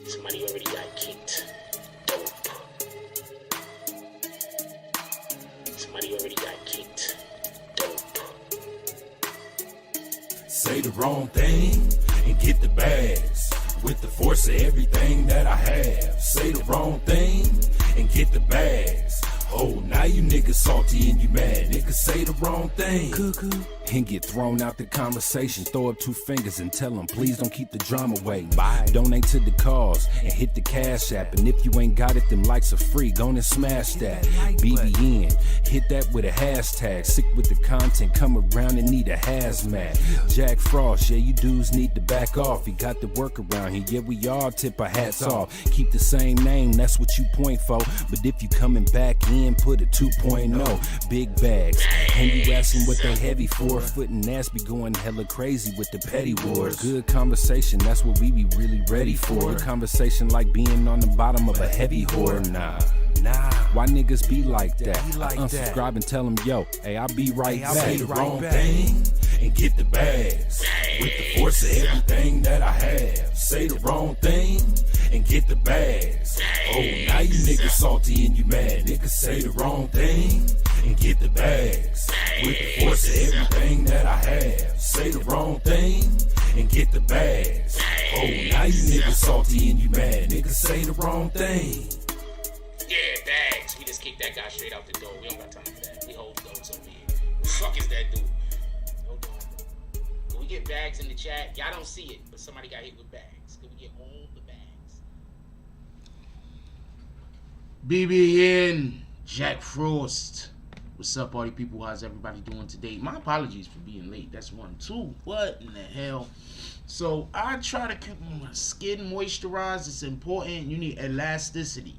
Somebody already got kicked. Dope. Somebody already got kicked. Dope. Say the wrong thing and get the bags. With the force of everything that I have. Say the wrong thing and get the bags. Oh, now you niggas salty and you mad. Niggas say the wrong thing. Cuckoo. And get thrown out the conversation. Throw up two fingers and tell them, please don't keep the drama waiting. Bye. Donate to the cause and hit the cash app. And if you ain't got it, them likes are free. Go and smash that. BBN. Hit that with a hashtag. Sick with the content. Come around and need a hazmat. Jack Frost. Yeah, you dudes need to back off. He got the work around here. Yeah, we all tip our hats off. Keep the same name. That's what you point for. But if you coming back in, put a 2.0. Big bags. And you asking what they heavy for. Foot and ass be going hella crazy with the petty wars. Good conversation, that's what we be really ready for. Good conversation like being on the bottom of a heavy whore. Nah. Why niggas be like that? I unsubscribe and tell them, yo, hey, I'll be right back. Say the wrong thing and get the bags. With the force of everything that I have. Say the wrong thing and get the bags. Oh, now you niggas salty and you mad. Niggas say the wrong thing and get the bags. With the force of everything that I have. Say the wrong thing and get the bags. Oh, now you niggas salty and you mad. Niggas say the wrong thing. Yeah, bags. We just kicked that guy straight out the door. We don't got time for that. We hold those over here. Who the fuck is that dude? Hold on. Can we get bags in the chat? Y'all don't see it, but somebody got hit with bags. Can we get all the bags? BBN, Jack Frost. What's up, party people? How's everybody doing today? My apologies for being late. That's 1. 2. What in the hell? So I try to keep my skin moisturized. It's important. You need elasticity.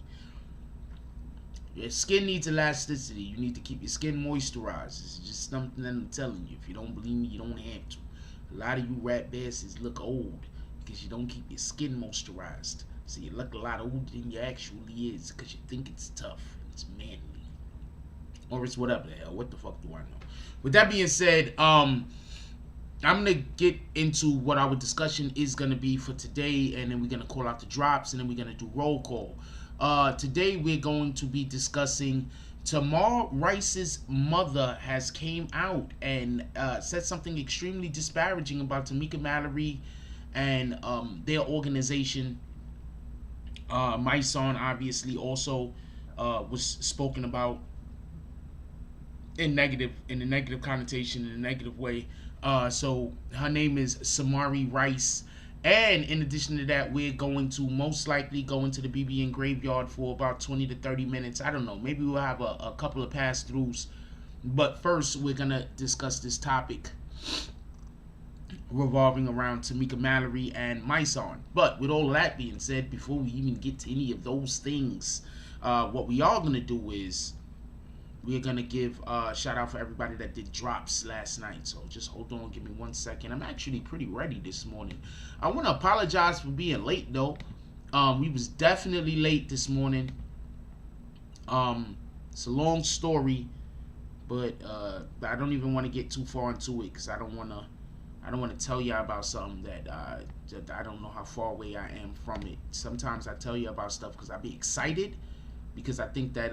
Your skin needs elasticity. You need to keep your skin moisturized. It's just something that I'm telling you. If you don't believe me, you don't have to. A lot of you rat bastards look old because you don't keep your skin moisturized. So you look a lot older than you actually is because you think it's tough. It's manly. Or it's whatever the hell. What the fuck do I know? With that being said, I'm going to get into what our discussion is going to be for today. And then we're going to call out the drops. And then we're going to do roll call. Today we're going to be discussing Tamir Rice's mother has came out and said something extremely disparaging about Tamika Mallory and their organization. My son obviously also was spoken about in a negative connotation, in a negative way. So her name is Samaria Rice. And in addition to that, we're going to most likely go into the BBN graveyard for about 20 to 30 minutes. I don't know. Maybe we'll have a couple of pass-throughs. But first, we're going to discuss this topic revolving around Tamika Mallory and my son. But with all that being said, before we even get to any of those things, what we are going to do is we're going to give a shout out for everybody that did drops last night. So just hold on, give me 1 second. I'm actually pretty ready this morning. I want to apologize for being late though. We was definitely late this morning. It's a long story, but I don't even want to get too far into it because I don't want to tell you about something that I don't know how far away I am from it. Sometimes I tell you about stuff because I be excited, because I think that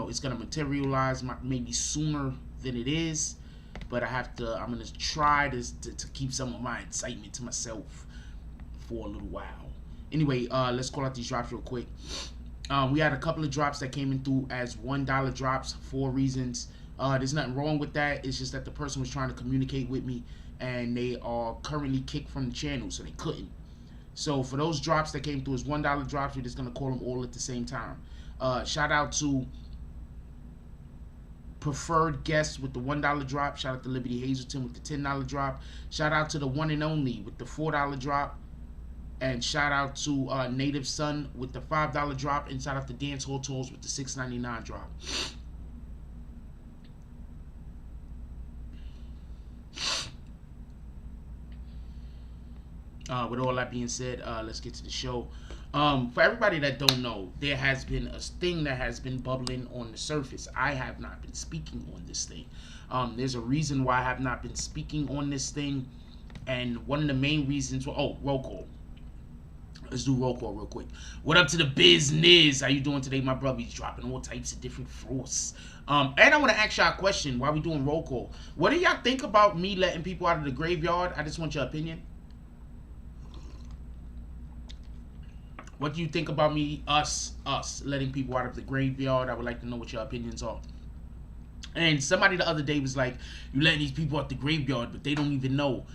it's gonna materialize maybe sooner than it is, but I'm gonna try to keep some of my excitement to myself for a little while. Anyway, let's call out these drops real quick. We had a couple of drops that came in through as $1 drops for reasons. There's nothing wrong with that. It's just that the person was trying to communicate with me and they are currently kicked from the channel, so they couldn't. So for those drops that came through as $1 drops, we're just gonna call them all at the same time. Shout out to preferred guests with the $1 drop. Shout out to Liberty Hazelton with the $10 drop. Shout out to the one and only with the $4 drop. And shout out to Native Son with the $5 drop. And shout out to Dance Hall Tools with the $6.99 drop. With all that being said, let's get to the show. For everybody that don't know, there has been a thing that has been bubbling on the surface. I have not been speaking on this thing. There's a reason why I have not been speaking on this thing, and one of the main reasons. Roll call. Let's do roll call real quick. What up to the business? How you doing today, my brother? He's dropping all types of different frosts. And I want to ask y'all a question while we doing roll call. What do y'all think about me letting people out of the graveyard? I just want your opinion. What do you think about me, us letting people out of the graveyard? I would like to know what your opinions are. And somebody the other day was like, you letting these people out the graveyard, but they don't even know.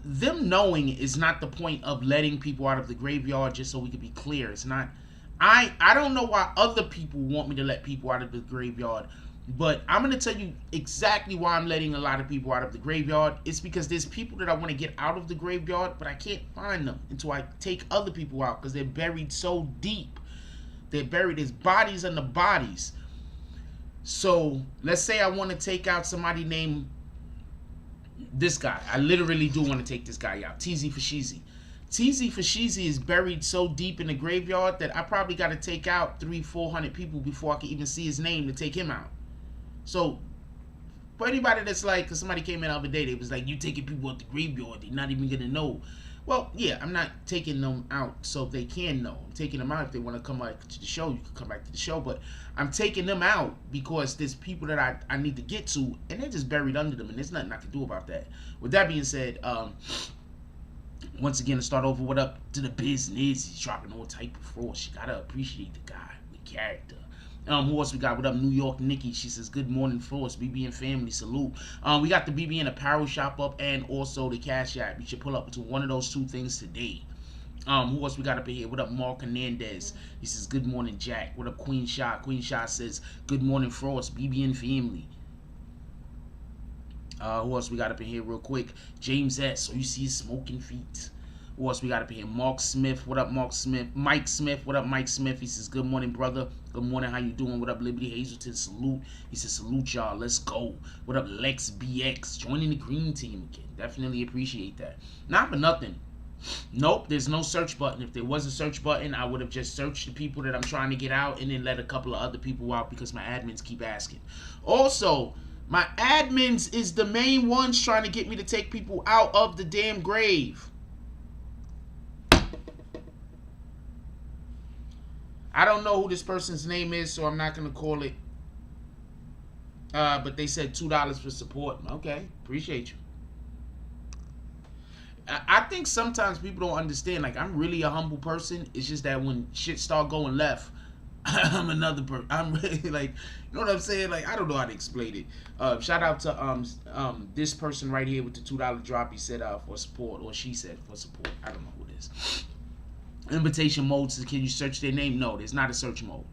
Them knowing is not the point of letting people out of the graveyard, just so we can be clear. It's not. I don't know why other people want me to let people out of the graveyard, but I'm going to tell you exactly why I'm letting a lot of people out of the graveyard. It's because there's people that I want to get out of the graveyard, but I can't find them until I take other people out because they're buried so deep. They're buried as bodies under bodies. So let's say I want to take out somebody named this guy. I literally do want to take this guy out. TZ Fashizi. TZ Fashizi is buried so deep in the graveyard that I probably got to take out 300-400 people before I can even see his name to take him out. So, for anybody that's like, because somebody came in the other day, they was like, you taking people out the graveyard, they're not even going to know. Well, yeah, I'm not taking them out so they can know. I'm taking them out if they want to come back to the show. You can come back to the show, but I'm taking them out because there's people that I need to get to, and they're just buried under them, and there's nothing I can do about that. With that being said, once again, to start over, what up to the business? He's dropping all type of force. You gotta appreciate the guy, the character. Who else we got? What up, New York Nikki? She says, good morning, Force. BBN family, salute. We got the BBN apparel shop up and also the Cash App. You should pull up to one of those two things today. Who else we got up in here? What up, Mark Hernandez? He says, good morning, Jack. What up, Queen Shot? Queen Shot says, good morning, Frost. BBN family. Who else we got up in here real quick? James S. So you see his smoking feet. Who else we got up in here? Mark Smith. What up, Mark Smith? Mike Smith. What up, Mike Smith? He says, good morning, brother. Good morning. How you doing? What up, Liberty Hazelton? Salute. He says, salute, y'all. Let's go. What up, Lex BX? Joining the green team again. Definitely appreciate that. Not for nothing. Nope, there's no search button. If there was a search button, I would have just searched the people that I'm trying to get out and then let a couple of other people out because my admins keep asking. Also, my admins is the main ones trying to get me to take people out of the damn grave. I don't know who this person's name is, so I'm not going to call it. But they said $2 for support. Okay, appreciate you. I think sometimes people don't understand. Like, I'm really a humble person. It's just that when shit start going left, I'm another person. I'm really like, you know what I'm saying? Like, I don't know how to explain it. Shout out to this person right here with the $2 drop. He said for support, or she said for support. I don't know who it is. Invitation mode says, can you search their name? No, there's not a search mode.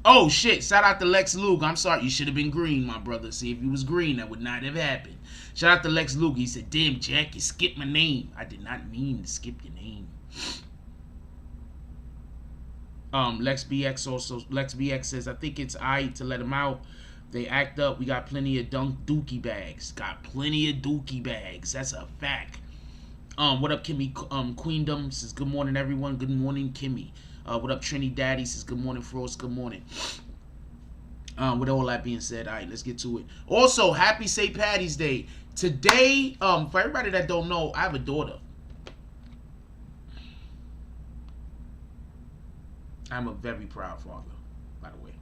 Oh, shit. Shout out to Lex Luke. I'm sorry. You should have been green, my brother. See, if you was green, that would not have happened. Shout out to Lex Luke. He said, damn, Jack, you skipped my name. I did not mean to skip your name. Lex BX says, I think it's aight to let them out. They act up. We got plenty of dookie bags. Got plenty of dookie bags. That's a fact. What up, Kimmy? Queendom says, good morning, everyone. Good morning, Kimmy. What up, Trini Daddy says, good morning, Frost. Good morning. With all that being said, all right, let's get to it. Also, happy St. Patty's Day. Today, for everybody that don't know, I have a daughter. I'm a very proud father, by the way.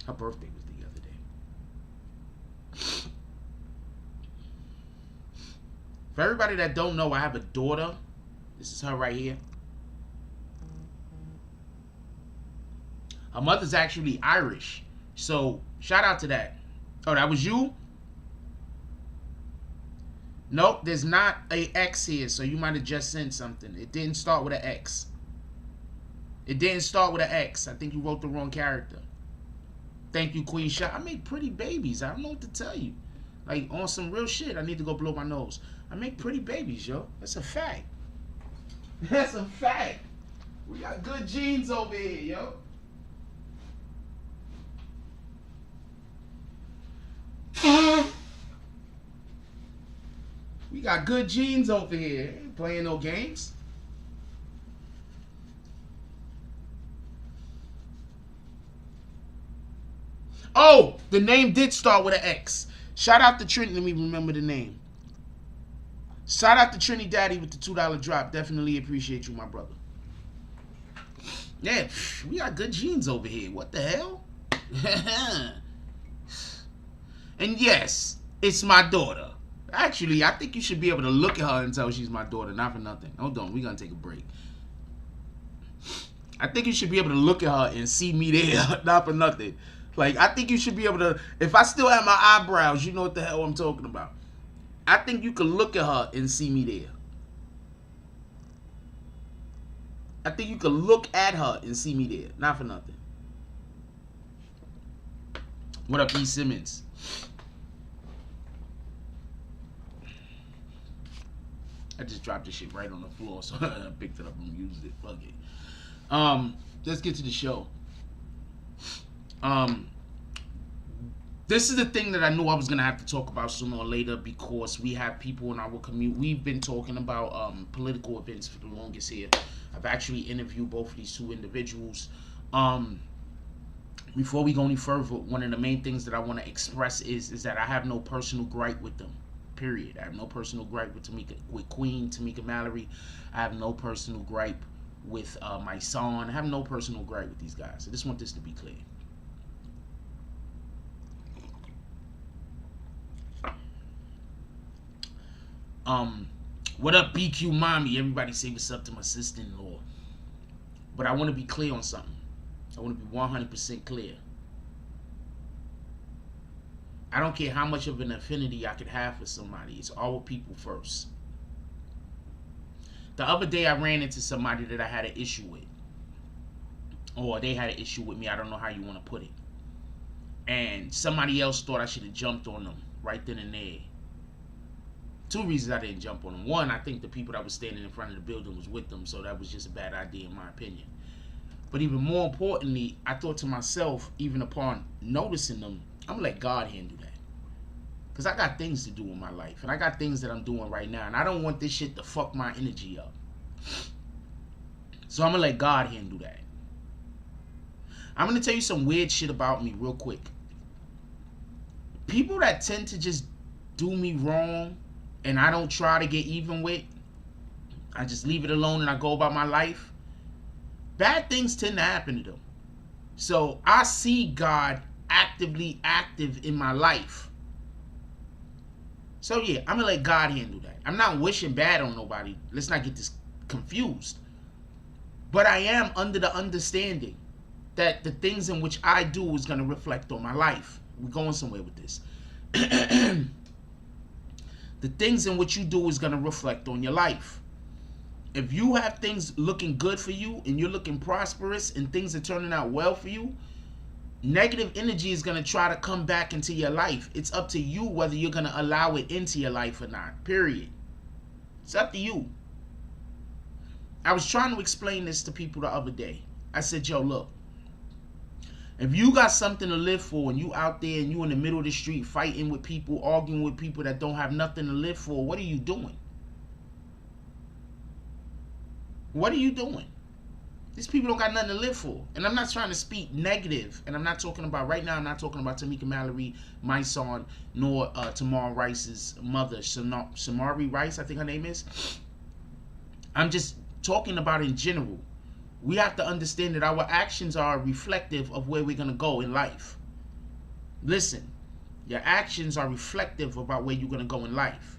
Her birthday was the other day. For everybody that don't know, I have a daughter. This is her right here. Her mother's actually Irish. So, shout out to that. Oh, that was you? Nope, there's not a X here, so you might have just sent something. It didn't start with an X. It didn't start with an X. I think you wrote the wrong character. Thank you, Queen Shot. I make pretty babies. I don't know what to tell you. Like, on some real shit, I need to go blow my nose. I make pretty babies, yo. That's a fact. That's a fact. We got good genes over here, yo. We got good genes over here. Ain't playing no games. Oh, the name did start with an X. Shout out to Trinity. Let me remember the name. Shout out to Trinity Daddy with the $2 drop. Definitely appreciate you, my brother. Yeah, we got good genes over here. What the hell? And yes, it's my daughter. Actually, I think you should be able to look at her and tell she's my daughter. Not for nothing. Hold on, we're going to take a break. I think you should be able to look at her and see me there. Not for nothing. Like, I think you should be able to, if I still have my eyebrows, you know what the hell I'm talking about. I think you can look at her and see me there. I think you can look at her and see me there. Not for nothing. What up, E. Simmons? I just dropped this shit right on the floor, so I picked it up and used it. Fuck it. Let's get to the show. This is the thing that I knew I was going to have to talk about sooner or later because we have people in our community. We've been talking about political events for the longest here. I've actually interviewed both of these two individuals. before we go any further, one of the main things that I want to express is that I have no personal gripe with them. Period. I have no personal gripe with Queen Tamika Mallory. I have no personal gripe with my son. I have no personal gripe with these guys. I just want this to be clear. What up, BQ Mommy? Everybody say what's up to my sister-in-law. But I want to be clear on something. I want to be 100% clear. I don't care how much of an affinity I could have for somebody. It's all people first. The other day I ran into somebody that I had an issue with. Or they had an issue with me. I don't know how you want to put it. And somebody else thought I should have jumped on them right then and there. Two reasons I didn't jump on them. One, I think the people that was standing in front of the building was with them, so that was just a bad idea in my opinion. But even more importantly, I thought to myself, even upon noticing them, I'm going to let God handle that. Because I got things to do in my life, and I got things that I'm doing right now, and I don't want this shit to fuck my energy up. So I'm going to let God handle that. I'm going to tell you some weird shit about me real quick. People that tend to just do me wrong, and I don't try to get even with, I just leave it alone and I go about my life, bad things tend to happen to them. So I see God actively active in my life. So yeah, I'm going to let God handle that. I'm not wishing bad on nobody. Let's not get this confused. But I am under the understanding that the things in which I do is going to reflect on my life. We're going somewhere with this. The things in which you do is going to reflect on your life. If you have things looking good for you and you're looking prosperous and things are turning out well for you, negative energy is going to try to come back into your life. It's up to you whether you're going to allow it into your life or not. Period. It's up to you. I was trying to explain this to people the other day. I said, yo, look. If you got something to live for and you out there and you in the middle of the street fighting with people, arguing with people that don't have nothing to live for, what are you doing? What are you doing? These people don't got nothing to live for. And I'm not trying to speak negative. And I'm not talking about, right now, I'm not talking about Tamika Mallory, my son, nor Tamar Rice's mother, Samaria Rice, I think her name is. I'm just talking about in general. We have to understand that our actions are reflective of where we're going to go in life. Listen, your actions are reflective about where you're going to go in life.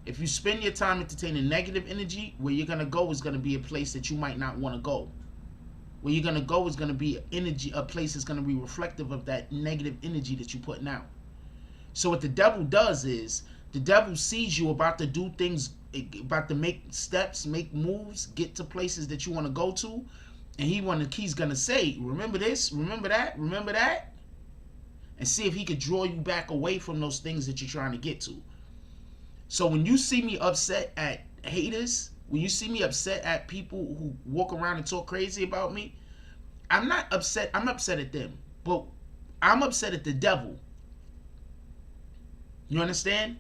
If you spend your time entertaining negative energy, where you're going to go is going to be a place that you might not want to go. Where you're going to go is going to be a place that's going to be reflective of that negative energy that you're putting out. So what the devil does is, the devil sees you about to do things, about to make steps, make moves, get to places that you want to go to. And he's going to say, remember this, remember that, remember that. And see if he could draw you back away from those things that you're trying to get to. So when you see me upset at haters, when you see me upset at people who walk around and talk crazy about me, I'm not upset. I'm upset at them. But I'm upset at the devil. You understand?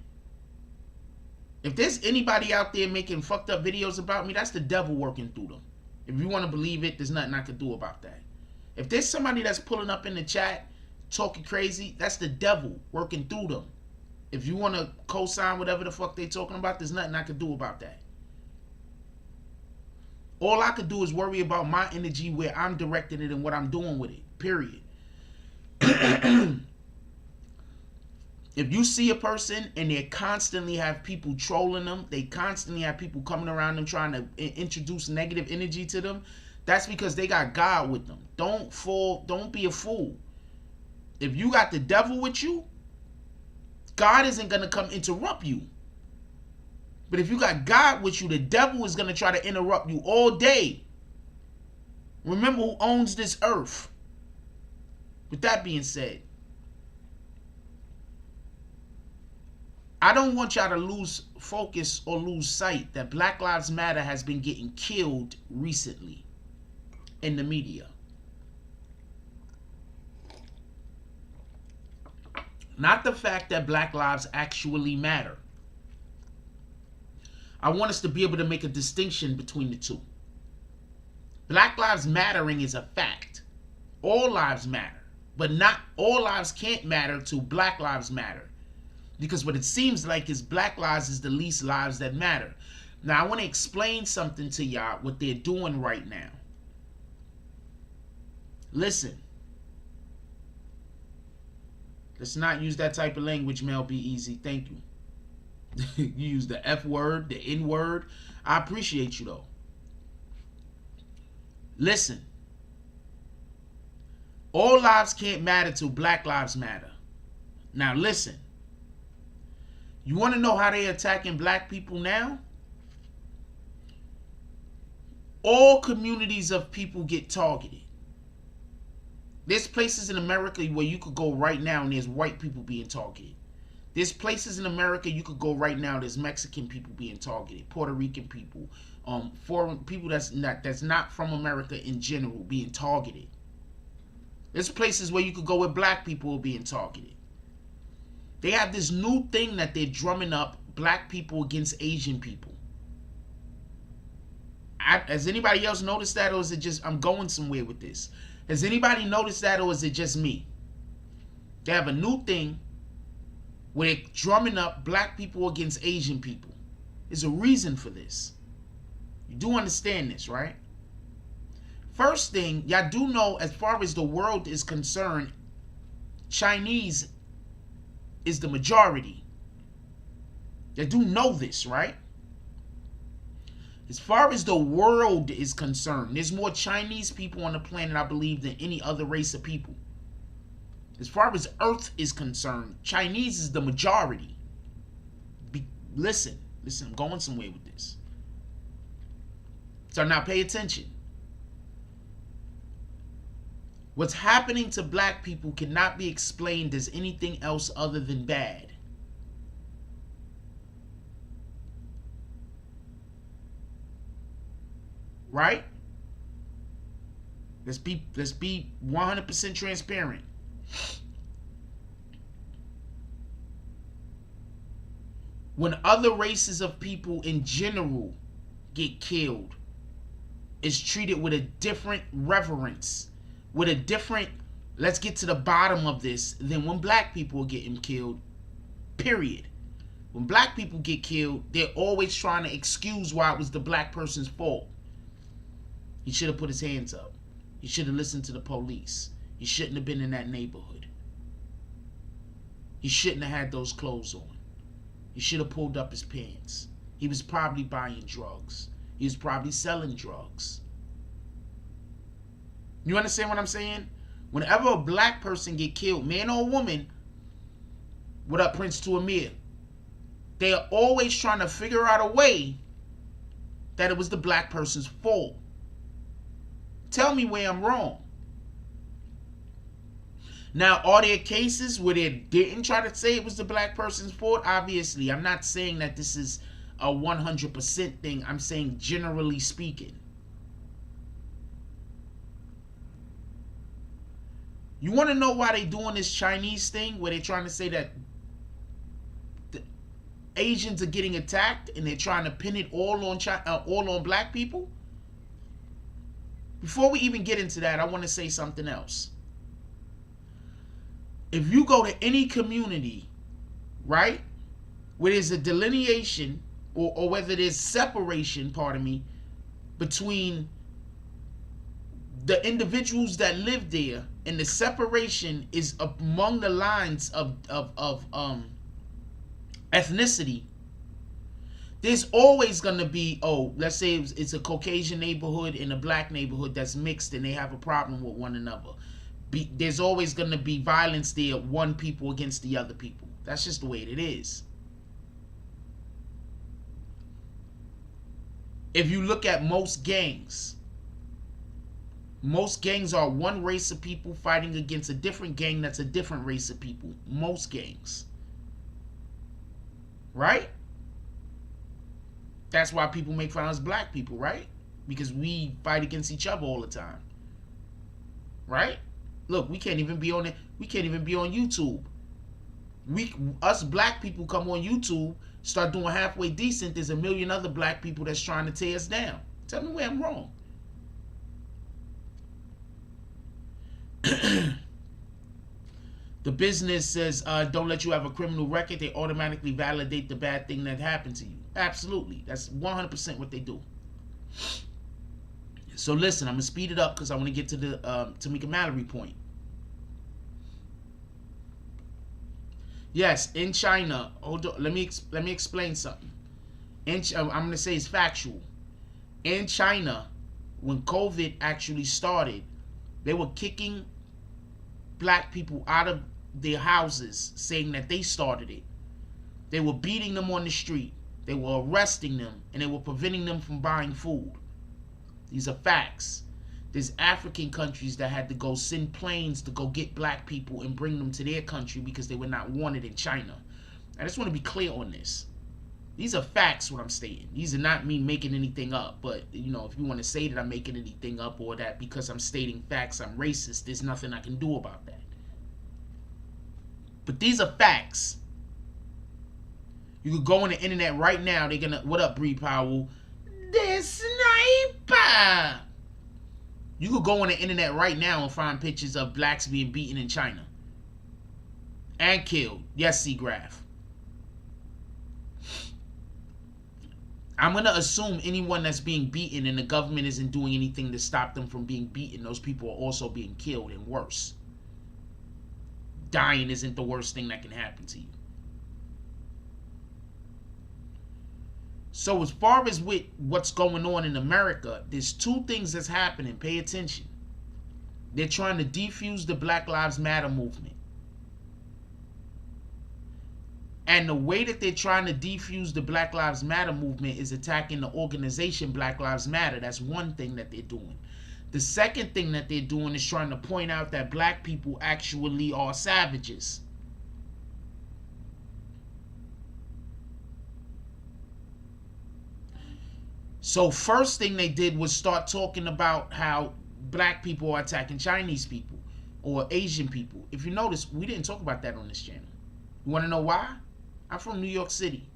If there's anybody out there making fucked up videos about me, that's the devil working through them. If you want to believe it, there's nothing I can do about that. If there's somebody that's pulling up in the chat, talking crazy, that's the devil working through them. If you want to co-sign whatever the fuck they talking about, there's nothing I can do about that. All I could do is worry about my energy, where I'm directing it and what I'm doing with it. Period. If you see a person and they constantly have people trolling them, they constantly have people coming around them trying to introduce negative energy to them, that's because they got God with them. Don't be a fool. If you got the devil with you, God isn't going to come interrupt you. But if you got God with you, the devil is going to try to interrupt you all day. Remember who owns this earth. With that being said, I don't want y'all to lose focus or lose sight that Black Lives Matter has been getting killed recently in the media. Not the fact that Black lives actually matter. I want us to be able to make a distinction between the two. Black lives mattering is a fact. All lives matter. But not all lives can't matter to Black Lives Matter. Because what it seems like is Black lives is the least lives that matter. Now, I want to explain something to y'all, what they're doing right now. Listen. Let's not use that type of language, Mel B. Easy. Thank you. You use the F word, the N word. I appreciate you, though. Listen. All lives can't matter till Black lives matter. Now, listen. You want to know how they're attacking black people now? All communities of people get targeted. There's places in America where you could go right now and there's white people being targeted. There's places in America you could go right now, there's Mexican people being targeted, Puerto Rican people, foreign people that's not from America in general being targeted. There's places where you could go where black people are being targeted. They have this new thing that they're drumming up, black people against Asian people. Has anybody else noticed that, or is it just, I'm going somewhere with this. Has anybody noticed that, or is it just me? They have a new thing where they're drumming up black people against Asian people. There's a reason for this. You do understand this, right? First thing, y'all do know, as far as the world is concerned, Chinese is the majority. You do know this, right? As far as the world is concerned, there's more Chinese people on the planet, I believe, than any other race of people. As far as Earth is concerned, Chinese is the majority. Listen, I'm going somewhere with this. So now pay attention. What's happening to black people cannot be explained as anything else other than bad. Right? Let's be 100% transparent. When other races of people in general get killed, it's treated with a different reverence, with a different, let's get to the bottom of this, than when black people are getting killed, period. When black people get killed, they're always trying to excuse why it was the black person's fault. He should have put his hands up. He should have listened to the police. He shouldn't have been in that neighborhood. He shouldn't have had those clothes on. He should have pulled up his pants. He was probably buying drugs. He was probably selling drugs. You understand what I'm saying? Whenever a black person get killed, man or woman, what up, Prince to Amir? They are always trying to figure out a way that it was the black person's fault. Tell me where I'm wrong. Now, are there cases where they didn't try to say it was the black person's fault? Obviously, I'm not saying that this is a 100% thing. I'm saying generally speaking. You want to know why they doing this Chinese thing where they're trying to say that the Asians are getting attacked and they're trying to pin it all on black people? Before we even get into that, I want to say something else. If you go to any community, right, where there's a delineation or whether there's separation, pardon me, between the individuals that live there, and the separation is among the lines of ethnicity, there's always going to be, let's say it's a Caucasian neighborhood and a black neighborhood that's mixed and they have a problem with one another. There's always going to be violence there, one people against the other people. That's just the way it is. If you look at most gangs are one race of people fighting against a different gang that's a different race of people. Most gangs. Right? That's why people make fun of us black people, right? Because we fight against each other all the time. Right? Look, we can't even be on it. We can't even be on YouTube. Us black people come on YouTube, start doing halfway decent. There's a million other black people that's trying to tear us down. Tell me where I'm wrong. The business says, don't let you have a criminal record. They automatically validate the bad thing that happened to you. Absolutely. That's 100% what they do. So listen, I'm going to speed it up because I want to get to the Tamika Mallory point. Yes, in China, hold on, let me explain something. I'm going to say it's factual. In China, when COVID actually started, they were kicking black people out of their houses, saying that they started it. They were beating them on the street. They were arresting them, and they were preventing them from buying food. These are facts. There's African countries that had to go send planes to go get black people and bring them to their country because they were not wanted in China. I just want to be clear on this. These are facts, what I'm stating. These are not me making anything up. But, you know, if you want to say that I'm making anything up or that because I'm stating facts I'm racist, there's nothing I can do about that. But these are facts. You could go on the internet right now. They're going to... What up, Bree Powell? The sniper! You could go on the internet right now and find pictures of blacks being beaten in China. And killed. Yes, C-Graph. I'm going to assume anyone that's being beaten and the government isn't doing anything to stop them from being beaten, those people are also being killed and worse. Dying isn't the worst thing that can happen to you. So as far as with what's going on in America, there's two things that's happening. Pay attention. They're trying to defuse the Black Lives Matter movement. And the way that they're trying to defuse the Black Lives Matter movement is attacking the organization Black Lives Matter. That's one thing that they're doing. The second thing that they're doing is trying to point out that black people actually are savages. So first thing they did was start talking about how black people are attacking Chinese people or Asian people. If you notice, we didn't talk about that on this channel. You want to know why? I'm from New York City.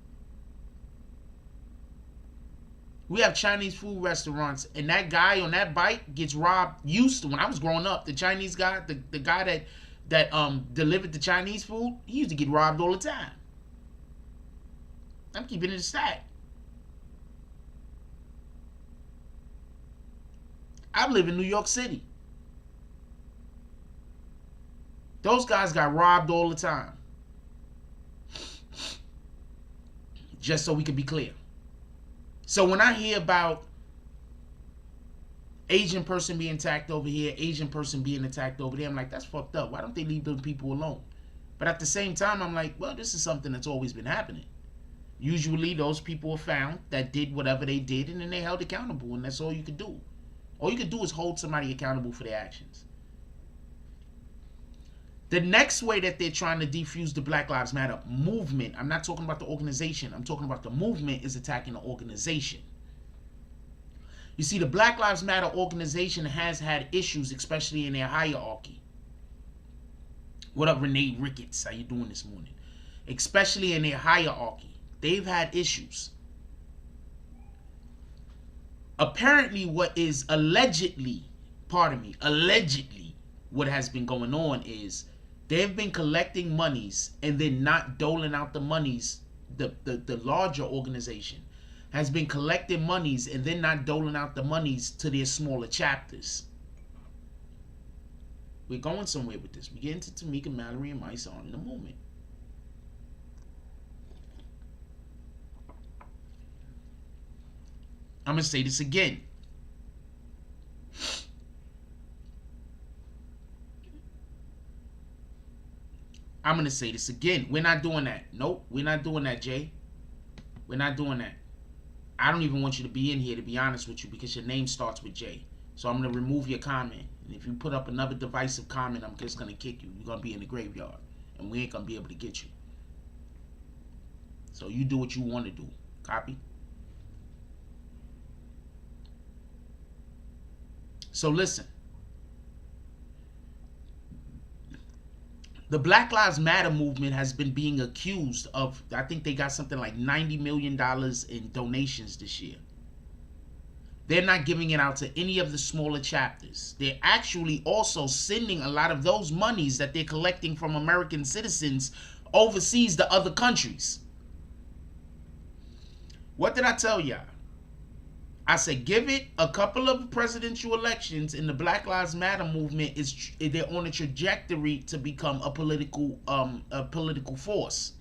We have Chinese food restaurants, and that guy on that bike gets robbed. Used to, when I was growing up, the Chinese guy, the guy that delivered the Chinese food, he used to get robbed all the time. I'm keeping it a stack. I live in New York City. Those guys got robbed all the time. Just so we can be clear. So when I hear about Asian person being attacked over here, Asian person being attacked over there, I'm like, that's fucked up. Why don't they leave those people alone? But at the same time, I'm like, well, this is something that's always been happening. Usually those people are found that did whatever they did, and then they held accountable, and that's all you could do. All you could do is hold somebody accountable for their actions. The next way that they're trying to defuse the Black Lives Matter movement, I'm not talking about the organization, I'm talking about the movement, is attacking the organization. You see, the Black Lives Matter organization has had issues, especially in their hierarchy. What up, Renee Ricketts? How you doing this morning? Especially in their hierarchy. They've had issues. Apparently, what is allegedly what has been going on is they've been collecting monies and then not doling out the monies. The larger organization has been collecting monies and then not doling out the monies to their smaller chapters. We're going somewhere with this. We get into Tamika Mallory and my song in a moment. I'm going to say this again. I'm going to say this again. We're not doing that. Nope, we're not doing that, Jay. We're not doing that. I don't even want you to be in here, to be honest with you, because your name starts with J. So I'm going to remove your comment. And if you put up another divisive comment, I'm just going to kick you. You're going to be in the graveyard. And we ain't going to be able to get you. So you do what you want to do. Copy? So listen. The Black Lives Matter movement has been being accused of, I think they got something like $90 million in donations this year. They're not giving it out to any of the smaller chapters. They're actually also sending a lot of those monies that they're collecting from American citizens overseas to other countries. What did I tell y'all? I said, give it a couple of presidential elections and the Black Lives Matter movement they're on a trajectory to become a political force.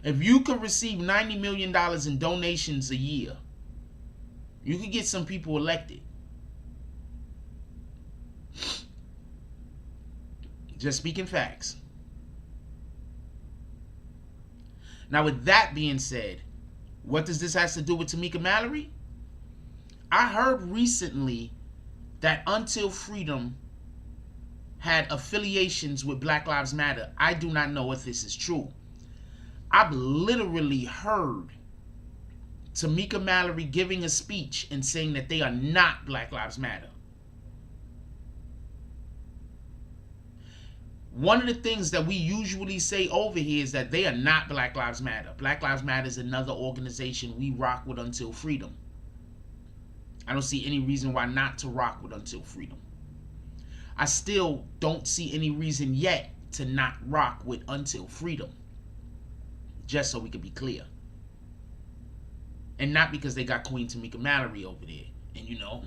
If you could receive $90 million in donations a year, you could get some people elected. Just speaking facts. Now, with that being said, what does this have to do with Tamika Mallory? I heard recently that Until Freedom had affiliations with Black Lives Matter. I do not know if this is true. I've literally heard Tamika Mallory giving a speech and saying that they are not Black Lives Matter. One of the things that we usually say over here is that they are not Black Lives Matter. Black Lives Matter is another organization we rock with Until Freedom. I don't see any reason why not to rock with Until Freedom. I still don't see any reason yet to not rock with Until Freedom. Just so we could be clear. And not because they got Queen Tamika Mallory over there. And you know.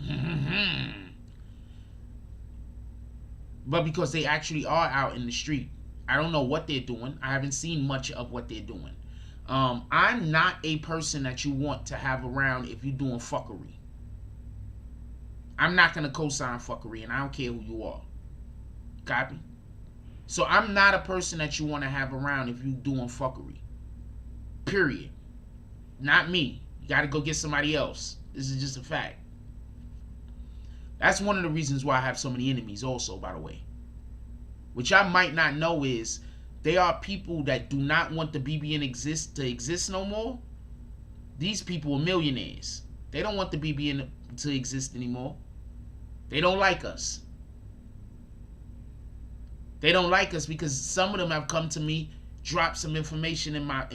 But because they actually are out in the street. I don't know what they're doing. I haven't seen much of what they're doing. I'm not a person that you want to have around if you're doing fuckery. I'm not going to co-sign fuckery, and I don't care who you are. Copy? So I'm not a person that you want to have around if you're doing fuckery. Period. Not me. You got to go get somebody else. This is just a fact. That's one of the reasons why I have so many enemies also, by the way. Which I might not know is they are people that do not want the BBN to exist no more. These people are millionaires. They don't want the BBN to exist anymore. They don't like us. They don't like us because some of them have come to me, dropped some information in my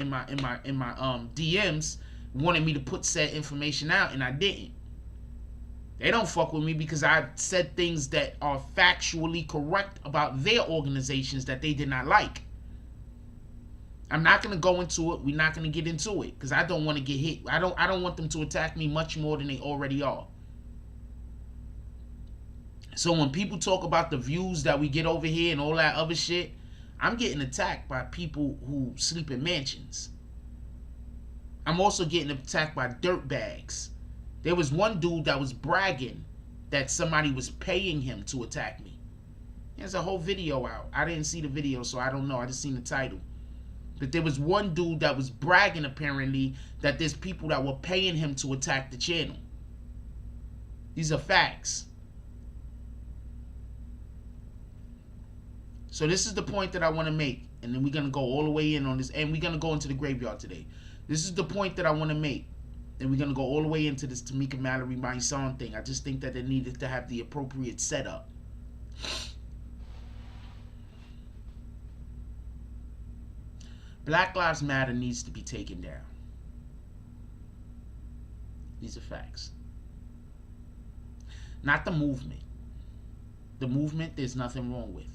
DMs, wanted me to put said information out, and I didn't. They don't fuck with me because I said things that are factually correct about their organizations that they did not like. I'm not going to go into it. We're not going to get into it because I don't want to get hit. I don't want them to attack me much more than they already are. So when people talk about the views that we get over here and all that other shit, I'm getting attacked by people who sleep in mansions. I'm also getting attacked by dirtbags. There was one dude that was bragging that somebody was paying him to attack me. There's a whole video out. I didn't see the video, so I don't know. I just seen the title. But there was one dude that was bragging, apparently, that there's people that were paying him to attack the channel. These are facts. So this is the point that I want to make. And then we're going to go all the way in on this. And we're going to go into the graveyard today. This is the point that I want to make. And we're going to go all the way into this Tamika Mallory, my song thing. I just think that it needed to have the appropriate setup. Black Lives Matter needs to be taken down. These are facts. Not the movement. The movement, there's nothing wrong with.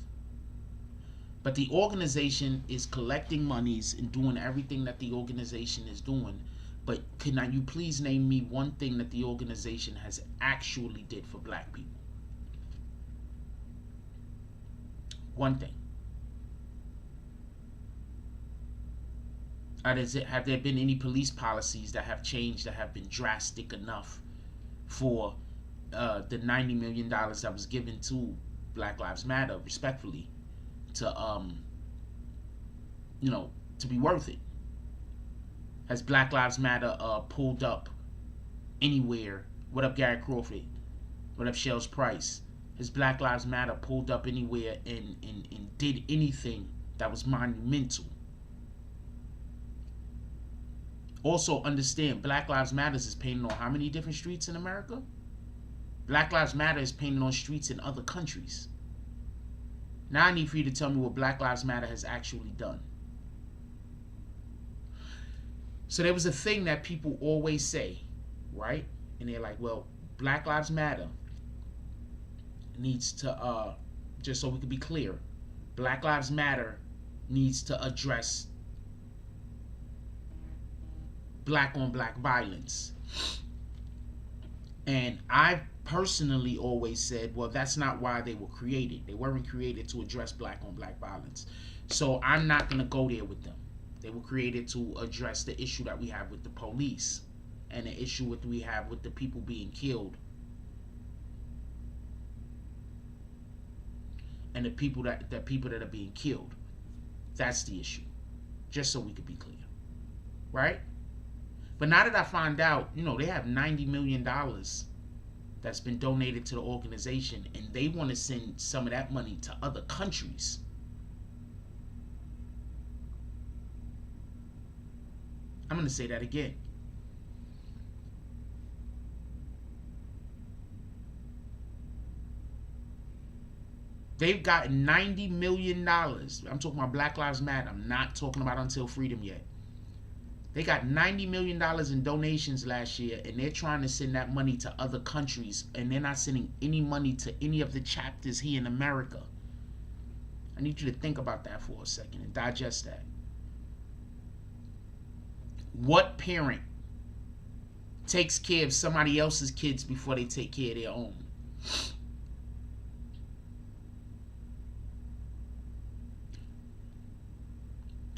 But the organization is collecting monies and doing everything that the organization is doing. But could not you please name me one thing that the organization has actually did for black people? One thing. Have there been any police policies that have changed, that have been drastic enough for the $90 million that was given to Black Lives Matter, respectfully, to to be worth it? Has Black Lives Matter pulled up anywhere? What up, Gary Crawford? What up, Shells Price? Has Black Lives Matter pulled up anywhere and did anything that was monumental? Also understand, Black Lives Matter is painted on how many different streets in America? Black Lives Matter is painted on streets in other countries. Now I need for you to tell me what Black Lives Matter has actually done. So there was a thing that people always say, right? And they're like, well, Black Lives Matter needs to, just so we can be clear, Black Lives Matter needs to address black on black violence. And I personally always said, well, that's not why they were created. They weren't created to address black on black violence. So I'm not going to go there with them. They were created to address the issue that we have with the police and the issue that we have with the people being killed and the people that are being killed. That's the issue. Just so we could be clear. Right? But now that I find out, you know, they have $90 million that's been donated to the organization, and they want to send some of that money to other countries. I'm going to say that again. They've gotten $90 million. I'm talking about Black Lives Matter. I'm not talking about Until Freedom yet. They got $90 million in donations last year, and they're trying to send that money to other countries, and they're not sending any money to any of the chapters here in America. I need you to think about that for a second and digest that. What parent takes care of somebody else's kids before they take care of their own?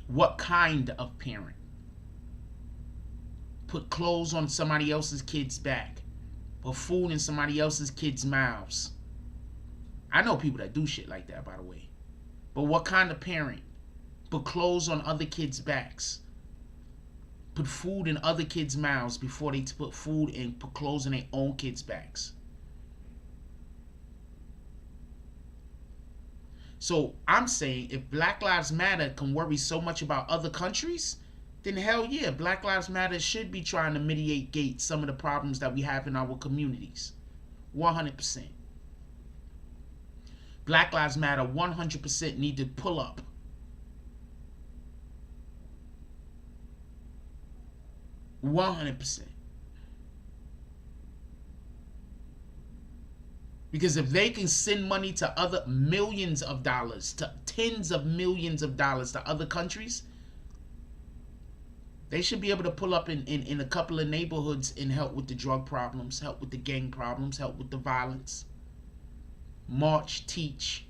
What kind of parent put clothes on somebody else's kids' back, put food in somebody else's kids' mouths? I know people that do shit like that, by the way. But what kind of parent put clothes on other kids' backs, put food in other kids' mouths before they put food and put clothes in their own kids' backs? So I'm saying, if Black Lives Matter can worry so much about other countries, then hell yeah, Black Lives Matter should be trying to mitigate some of the problems that we have in our communities. 100%. Black Lives Matter 100% need to pull up. $100%. Because if they can send money to other millions of dollars, to tens of millions of dollars to other countries, they should be able to pull up in a couple of neighborhoods and help with the drug problems, help with the gang problems, help with the violence. March, teach,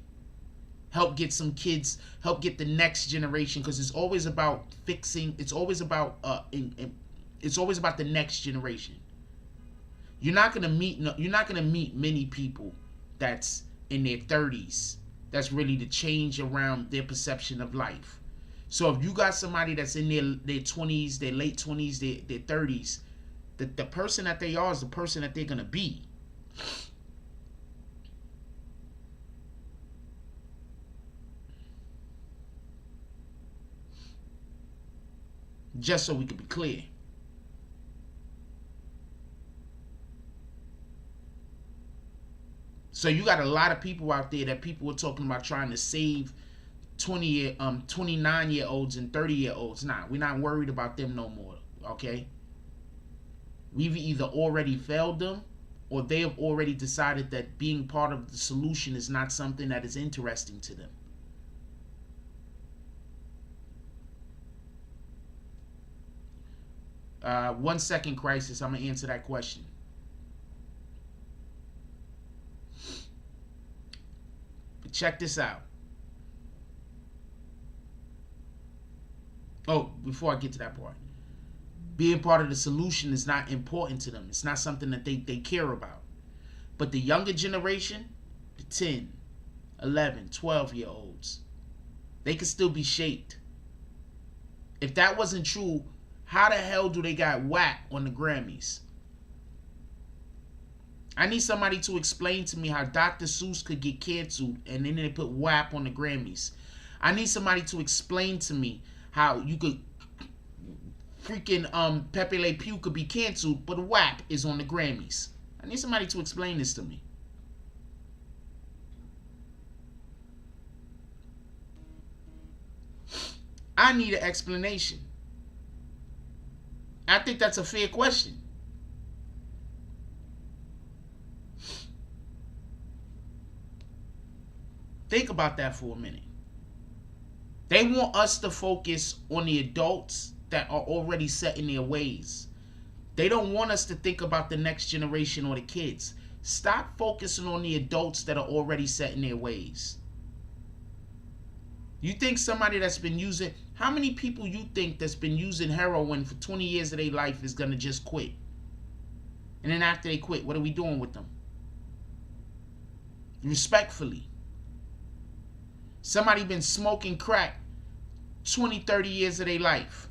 help get some kids, help get the next generation, because it's always about fixing, it's always about the next generation. You're not gonna meet many people that's in their 30s that's ready to change around their perception of life. So if you got somebody that's in their 20s, their late 20s, their 30s, the person that they are is the person that they're gonna be. Just so we can be clear. So you got a lot of people out there that people are talking about trying to save 29-year-olds and 30-year-olds. Nah, we're not worried about them no more, okay? We've either already failed them, or they have already decided that being part of the solution is not something that is interesting to them. One second, Crisis. I'm going to answer that question. But check this out. Oh, before I get to that part. Being part of the solution is not important to them. It's not something that they care about. But the younger generation, the 10, 11, 12-year-olds, they can still be shaped. If that wasn't true, how the hell do they got WAP on the Grammys? I need somebody to explain to me how Dr. Seuss could get canceled and then they put WAP on the Grammys. I need somebody to explain to me how you could freaking Pepe Le Pew could be canceled, but WAP is on the Grammys. I need somebody to explain this to me. I need an explanation. I think that's a fair question. Think about that for a minute. They want us to focus on the adults that are already set in their ways. They don't want us to think about the next generation or the kids. Stop focusing on the adults that are already set in their ways. You think somebody that's been using, how many people you think that's been using heroin for 20 years of their life is going to just quit? And then after they quit, what are we doing with them? Respectfully. Somebody been smoking crack 20, 30 years of their life.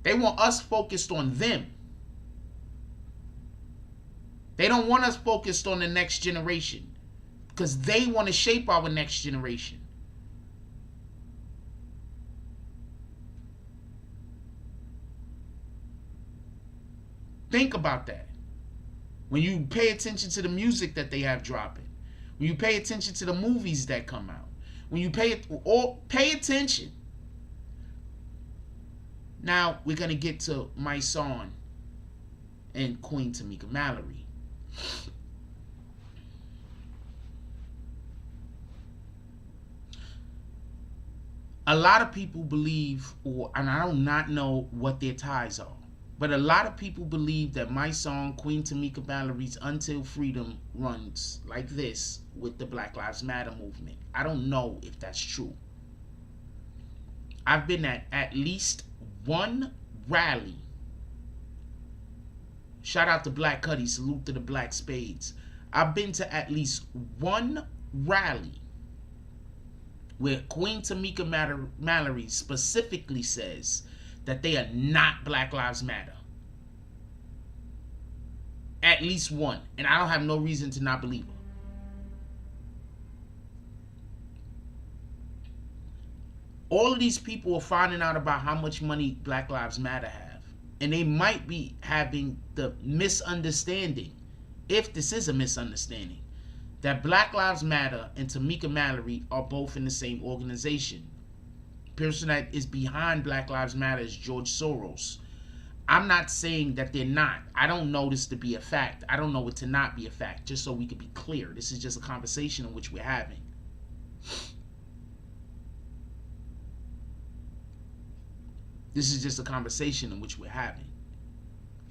They want us focused on them. They don't want us focused on the next generation because they want to shape our next generation. Think about that. When you pay attention to the music that they have dropping, when you pay attention to the movies that come out, when you pay attention. Now we're gonna get to my song and Queen Tamika Mallory. A lot of people believe, and I do not know what their ties are, but a lot of people believe that my song, Queen Tamika Mallory's Until Freedom, runs like this with the Black Lives Matter movement. I don't know if that's true. I've been at least one rally. Shout out to Black Cuddy, salute to the Black Spades. I've been to at least one rally where Queen Tamika Mallory specifically says that they are not Black Lives Matter. At least one. And I don't have no reason to not believe her. All of these people are finding out about how much money Black Lives Matter have. And they might be having the misunderstanding, if this is a misunderstanding, that Black Lives Matter and Tamika Mallory are both in the same organization. The person that is behind Black Lives Matter is George Soros. I'm not saying that they're not. I don't know this to be a fact. I don't know it to not be a fact, just so we can be clear. This is just a conversation in which we're having. This is just a conversation in which we're having.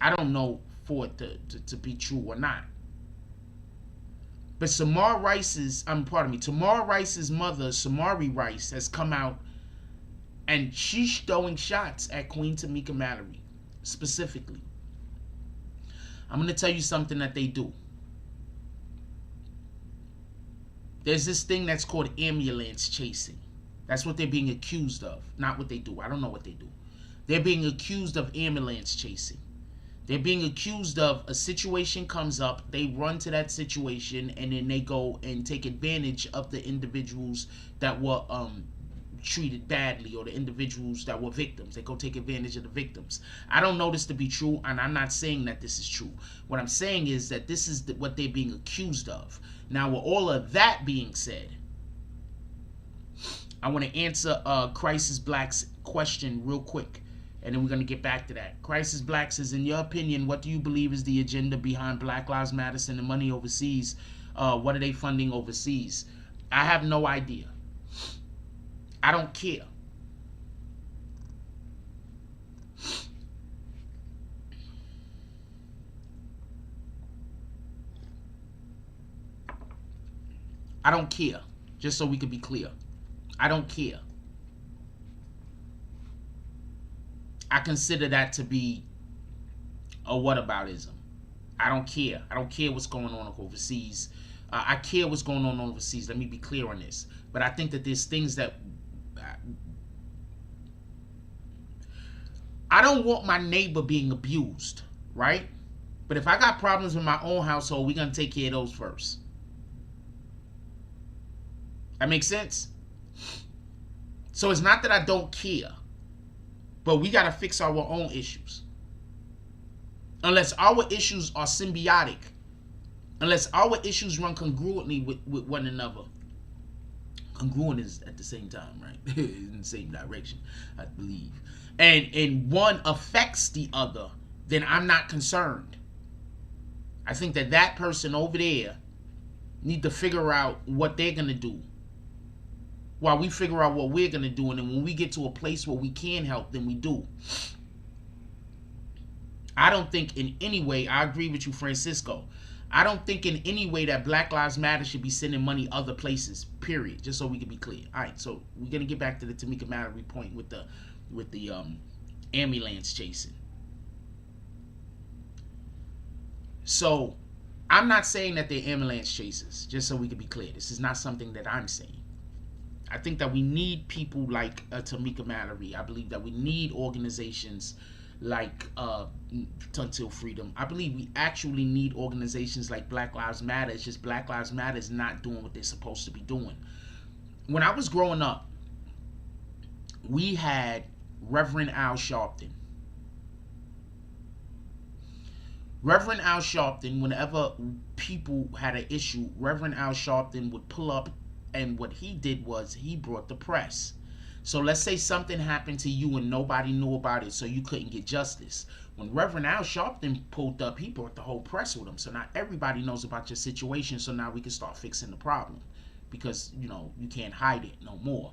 I don't know for it to be true or not. But Tamir Rice's mother, Samaria Rice, has come out and she's throwing shots at Queen Tamika Mallory, specifically. I'm going to tell you something that they do. There's this thing that's called ambulance chasing. That's what they're being accused of, not what they do. I don't know what they do. They're being accused of ambulance chasing. They're being accused of a situation comes up, they run to that situation, and then they go and take advantage of the individuals that were treated badly, or the individuals that were victims. They go take advantage of the victims. I don't know this to be true, and I'm not saying that this is true. What I'm saying is that this is what they're being accused of. Now, with all of that being said, I want to answer Crisis Black's question real quick, and then we're going to get back to that. Crisis Black says, in your opinion, what do you believe is the agenda behind Black Lives Matter sending money overseas? What are they funding overseas? I have no idea. I don't care. I don't care. Just so we can be clear. I don't care. I consider that to be a whataboutism. I don't care. I don't care what's going on overseas. I care what's going on overseas. Let me be clear on this. But I think that there's things that I don't want my neighbor being abused, right? But if I got problems in my own household, we're going to take care of those first. That makes sense? So it's not that I don't care, but we got to fix our own issues. Unless our issues are symbiotic, unless our issues run congruently with one another. Congruent is at the same time, right? In the same direction, I believe. and one affects the other, then I'm not concerned. I think that person over there need to figure out what they're going to do while we figure out what we're going to do. And then when we get to a place where we can help, then we do. I don't think in any way, I agree with you, Francisco, I don't think in any way that Black Lives Matter should be sending money other places, period, just so we can be clear. All right, so we're going to get back to the Tamika Mallory point with the ambulance chasing. So I'm not saying that they're ambulance chasers, just so we can be clear. This is not something that I'm saying. I think that we need people like Tamika Mallory. I believe that we need organizations like Until Freedom. I believe we actually need organizations like Black Lives Matter. It's just Black Lives Matter is not doing what they're supposed to be doing. When I was growing up, we had Reverend Al Sharpton. Reverend Al Sharpton, whenever people had an issue, Reverend Al Sharpton would pull up, and what he did was he brought the press. So let's say something happened to you and nobody knew about it, so you couldn't get justice. When Reverend Al Sharpton pulled up, he brought the whole press with him. So now everybody knows about your situation, so now we can start fixing the problem. Because, you know, you can't hide it no more.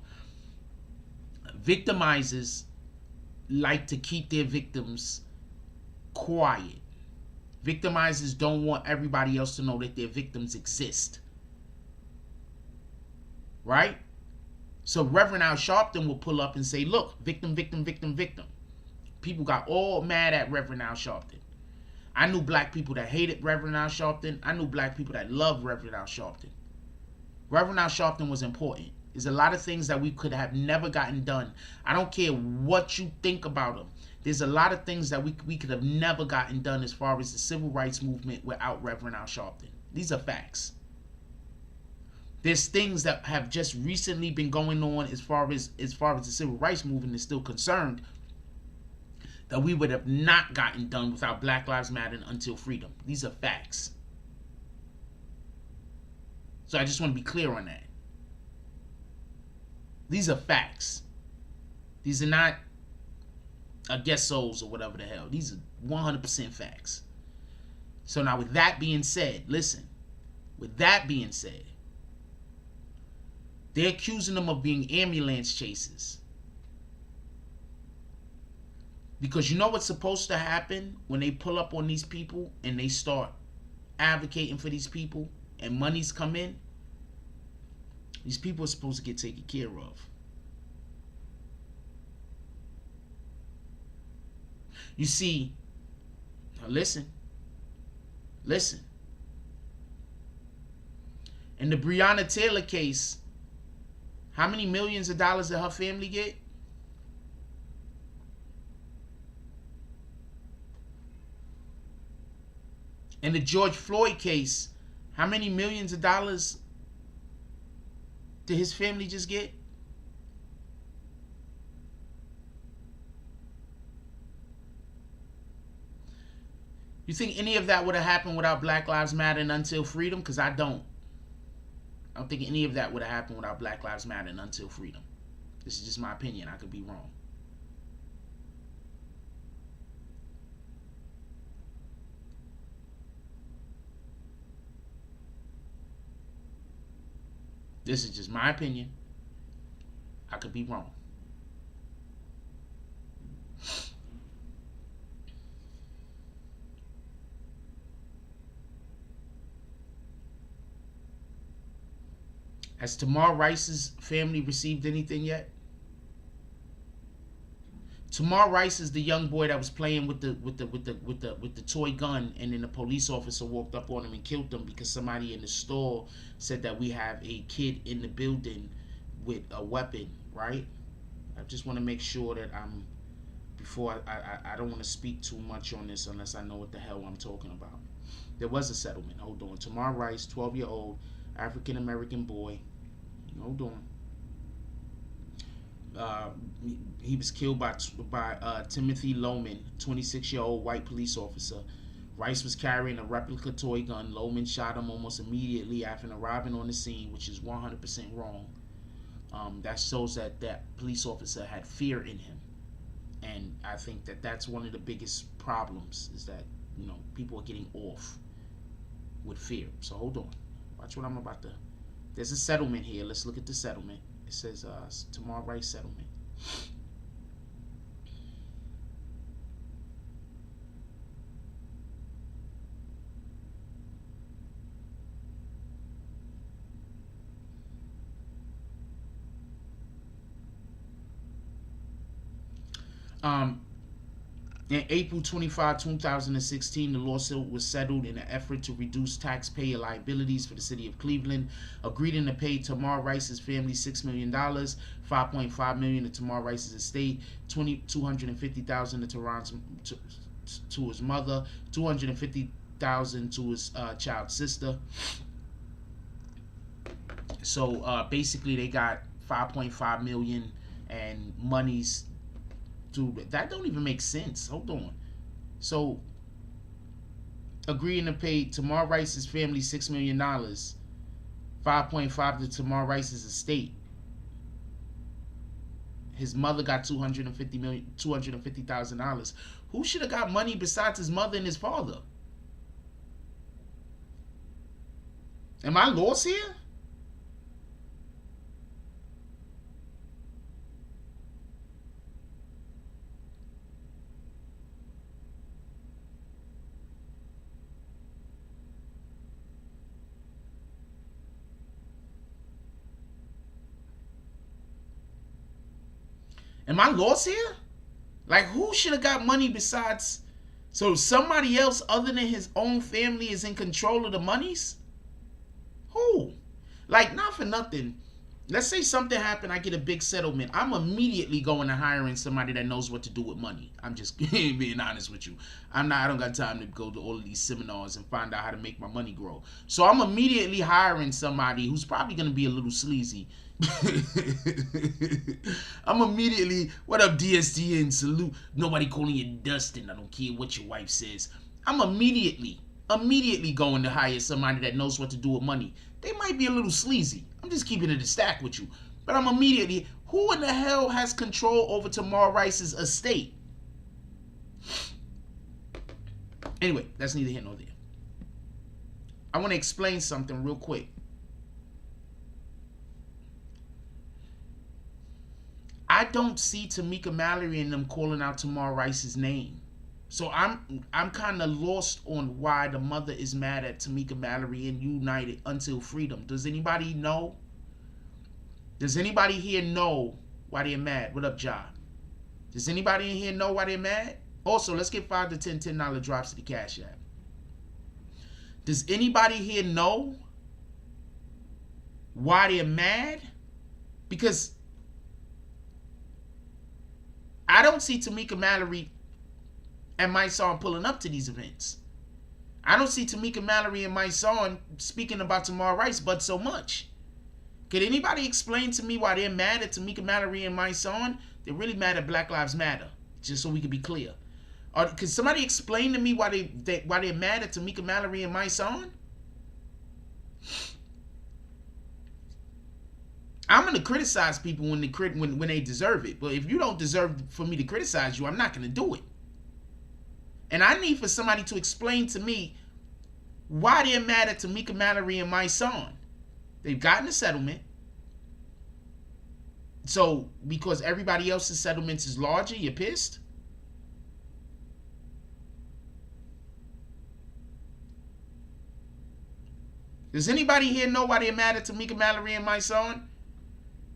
Victimizers like to keep their victims quiet. Victimizers don't want everybody else to know that their victims exist. Right? So Reverend Al Sharpton will pull up and say, look, victim, victim, victim, victim. People got all mad at Reverend Al Sharpton. I knew black people that hated Reverend Al Sharpton. I knew black people that loved Reverend Al Sharpton. Reverend Al Sharpton was important. There's a lot of things that we could have never gotten done. I don't care what you think about him. There's a lot of things that we could have never gotten done as far as the civil rights movement without Reverend Al Sharpton. These are facts. There's things that have just recently been going on as far as the civil rights movement is still concerned that we would have not gotten done without Black Lives Matter and Until Freedom. These are facts. So I just want to be clear on that. These are facts. These are not guess souls or whatever the hell. These are 100% facts. So now with that being said, listen. With that being said, they're accusing them of being ambulance chasers. Because you know what's supposed to happen when they pull up on these people and they start advocating for these people and monies come in? These people are supposed to get taken care of. You see, now listen. In the Breonna Taylor case, how many millions of dollars did her family get? In the George Floyd case, how many millions of dollars did his family just get? You think any of that would have happened without Black Lives Matter and Until Freedom? Because I don't. I don't think any of that would have happened without Black Lives Matter and Until Freedom. This is just my opinion. I could be wrong. This is just my opinion. I could be wrong. Has Tamir Rice's family received anything yet? Tamir Rice is the young boy that was playing with the toy gun, and then the police officer walked up on him and killed him because somebody in the store said that we have a kid in the building with a weapon, right? I just want to make sure that I don't want to speak too much on this unless I know what the hell I'm talking about. There was a settlement. Hold on. Tamir Rice, 12-year-old African American boy. Hold on. He was killed by Timothy Loman, 26-year-old white police officer. Rice was carrying a replica toy gun. Loman shot him almost immediately after arriving on the scene, which is 100% wrong. That shows that police officer had fear in him. And I think that that's one of the biggest problems, is that, you know, people are getting off with fear. So hold on. Watch what I'm about to... There's a settlement here. Let's look at the settlement. It says Tamar Rice settlement. In April 25, 2016, the lawsuit was settled in an effort to reduce taxpayer liabilities for the city of Cleveland, agreeing to pay Tamar Rice's family $6 million, $5.5 million to Tamar Rice's estate, $250,000 to his mother, $250,000 to his child sister. So basically, they got $5.5 million and monies. Dude, that don't even make sense. Hold on. So, agreeing to pay Tamar Rice's family $6 million, 5.5 to Tamar Rice's estate. His mother got $250,000. Who should have got money besides his mother and his father? Am I lost here? Am I lost here? Like, who should have got money besides... So somebody else other than his own family is in control of the monies? Who? Like, not for nothing. Let's say something happened, I get a big settlement. I'm immediately going to hiring somebody that knows what to do with money. I'm just being honest with you. I don't got time to go to all of these seminars and find out how to make my money grow. So I'm immediately hiring somebody who's probably going to be a little sleazy. I'm immediately, what up DSTN, salute. Nobody calling you Dustin. I don't care what your wife says. I'm immediately going to hire somebody that knows what to do with money. They might be a little sleazy. I'm just keeping it a stack with you. But I'm immediately, who in the hell has control over Tamar Rice's estate? Anyway, that's neither here nor there. I want to explain something real quick. I don't see Tamika Mallory and them calling out Tamar Rice's name. So I'm kind of lost on why the mother is mad at Tamika Mallory and United Until Freedom. Does anybody know? Does anybody here know why they're mad? What up, Ja? Does anybody in here know why they're mad? Also, let's get 5 to 10 $10 drops to the Cash App. Does anybody here know why they're mad? Because I don't see Tamika Mallory and my son pulling up to these events. I don't see Tamika Mallory and my son speaking about Tamar Rice but so much. Could anybody explain to me why they're mad at Tamika Mallory and my son? They're really mad at Black Lives Matter, just so we can be clear. Or could somebody explain to me why they're mad at Tamika Mallory and my son? I'm going to criticize people when they deserve it. But if you don't deserve for me to criticize you, I'm not going to do it. And I need for somebody to explain to me why they're mad at Tamika Mallory and my son. They've gotten a settlement. So, because everybody else's settlements is larger, you're pissed? Does anybody here know why they're mad at Tamika Mallory and my son?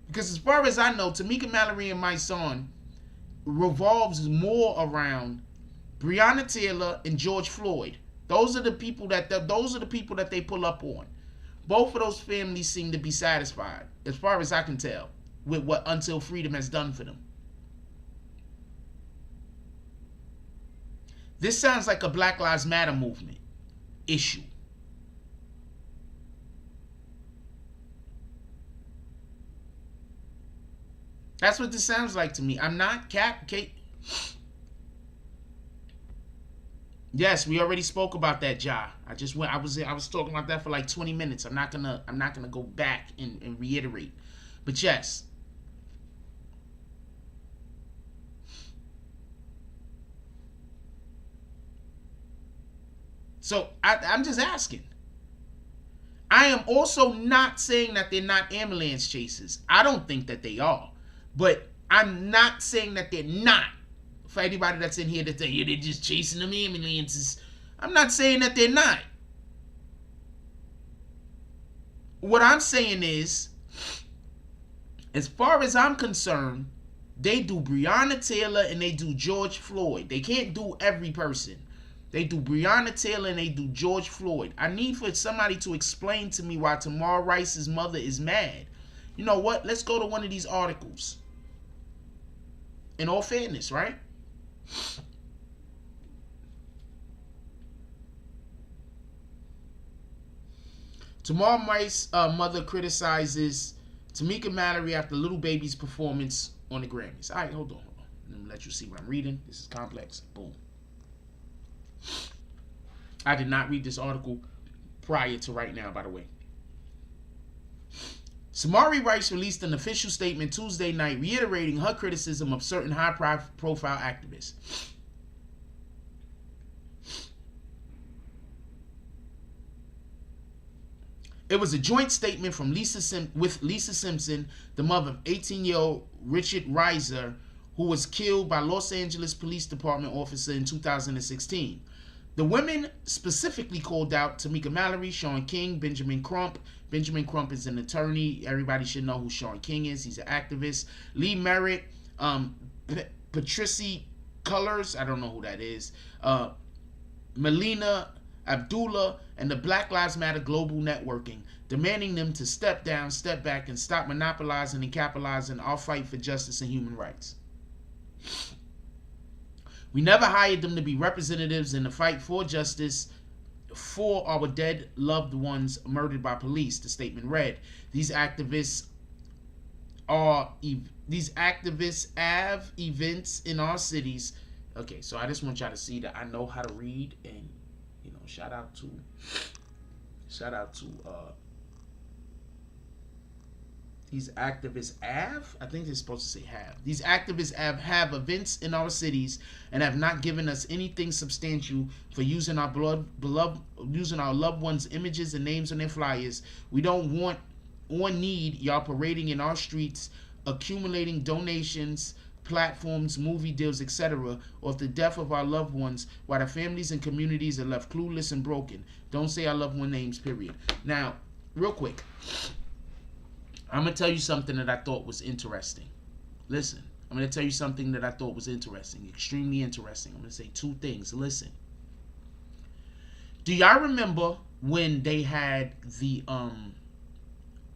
Because as far as I know, Tamika Mallory and my son revolves more around Breonna Taylor and George Floyd. Those are the people that they pull up on. Both of those families seem to be satisfied, as far as I can tell, with what Until Freedom has done for them. This sounds like a Black Lives Matter movement issue. That's what this sounds like to me. I'm not Kate. Yes, we already spoke about that, Ja. I was talking about that for like 20 minutes. I'm not gonna go back and reiterate. But yes. So I'm just asking. I am also not saying that they're not ambulance chasers. I don't think that they are. But I'm not saying that they're not. For anybody that's in here that say, yeah, they're just chasing them ambulances. I'm not saying that they're not. What I'm saying is, as far as I'm concerned, they do Breonna Taylor and they do George Floyd. They can't do every person. They do Breonna Taylor and they do George Floyd. I need for somebody to explain to me why Tamir Rice's mother is mad. You know what? Let's go to one of these articles. In all fairness, right? Tamir Rice's mother criticizes Tamika Mallory after Little Baby's performance on the Grammys. All right, hold on. Let me let you see what I'm reading. This is complex. Boom. I did not read this article prior to right now, by the way. Samaria Rice released an official statement Tuesday night reiterating her criticism of certain high-profile activists. It was a joint statement from Lisa Simpson, the mother of 18-year-old Richard Reiser, who was killed by Los Angeles Police Department officer in 2016. The women specifically called out Tamika Mallory, Sean King, Benjamin Crump. Benjamin Crump is an attorney. Everybody should know who Sean King is. He's an activist. Lee Merritt, Patricia Cullors, I don't know who that is. Melina Abdullah, and the Black Lives Matter Global Networking, demanding them to step down, step back, and stop monopolizing and capitalizing our fight for justice and human rights. We never hired them to be representatives in the fight for justice for our dead loved ones murdered by police, the statement read. These activists have events in our cities. Okay, so I just want y'all to see that I know how to read, and you know, shout out to these activists I think they're supposed to say have. These activists have events in our cities and have not given us anything substantial for using our loved ones' images and names on their flyers. We don't want or need y'all parading in our streets, accumulating donations, platforms, movie deals, etc., or the death of our loved ones while the families and communities are left clueless and broken. Don't say our loved one names, period. Now, real quick, I'm going to tell you something that I thought was interesting. Listen, I'm going to tell you something that I thought was interesting, extremely interesting. I'm going to say two things. Listen. Do y'all remember when they had the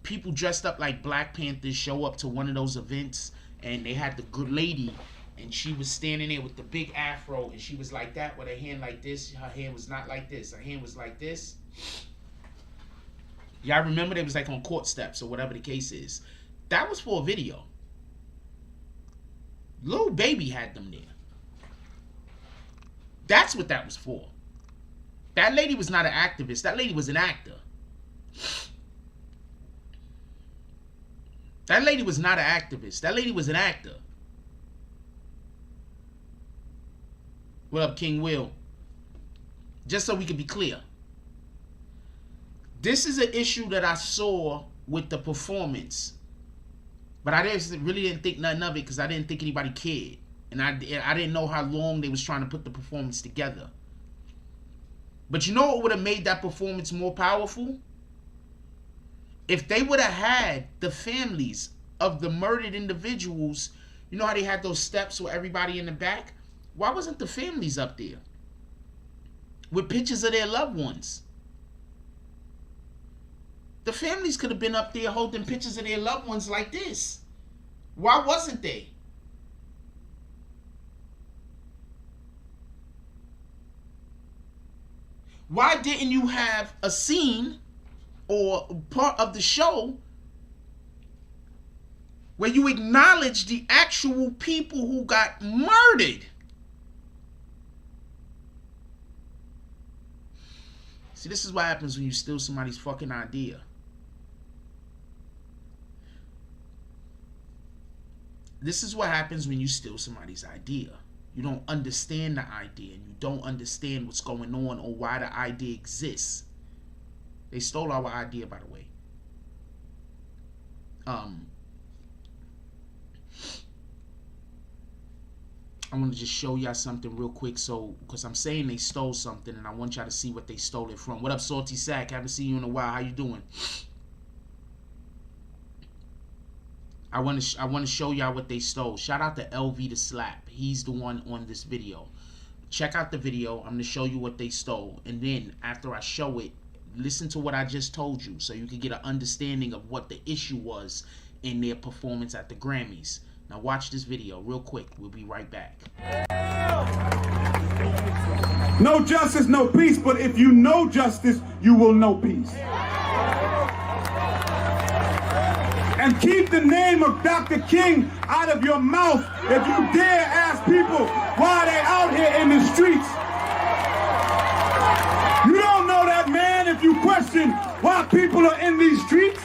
people dressed up like Black Panthers show up to one of those events, and they had the good lady, and she was standing there with the big afro, and she was like that with her hand like this. Her hand was not like this. Her hand was like this. Y'all remember they was like on court steps or whatever the case is. That was for a video. Little Baby had them there. That's what that was for. That lady was not an activist. That lady was an actor. That lady was not an activist. That lady was an actor. What up, King Will? Just so we can be clear. This is an issue that I saw with the performance. But I really didn't think nothing of it because I didn't think anybody cared. And I didn't know how long they was trying to put the performance together. But you know what would have made that performance more powerful? If they would have had the families of the murdered individuals, you know how they had those steps with everybody in the back? Why wasn't the families up there with pictures of their loved ones? The families could have been up there holding pictures of their loved ones like this. Why wasn't they? Why didn't you have a scene or part of the show where you acknowledge the actual people who got murdered? See, this is what happens when you steal somebody's fucking idea. This is what happens when you steal somebody's idea. You don't understand the idea, and you don't understand what's going on or why the idea exists. They stole our idea, by the way. I want to just show y'all something real quick, so because I'm saying they stole something, and I want y'all to see what they stole it from. What up, Salty Sack? Haven't seen you in a while. How you doing? I want to show y'all what they stole. Shout out to LV the Slap. He's the one on this video. Check out the video. I'm gonna show you what they stole, and then after I show it, listen to what I just told you, so you can get an understanding of what the issue was in their performance at the Grammys. Now watch this video real quick. We'll be right back. No justice, no peace, but if you know justice, you will know peace. And keep the name of Dr. King out of your mouth if you dare ask people why they out here in the streets. You don't know that man if you question why people are in these streets.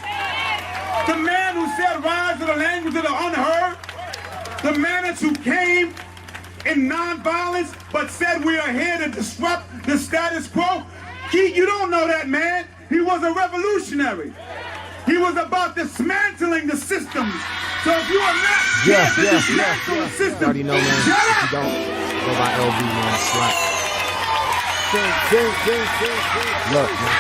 The man who said rise to the language of the unheard. The man who came in nonviolence but said we are here to disrupt the status quo. You don't know that man. He was a revolutionary. He was about dismantling the systems. So if you are not here to dismantle the system, already know, man. shut up. You don't go by LV, man. Slap. Look, man.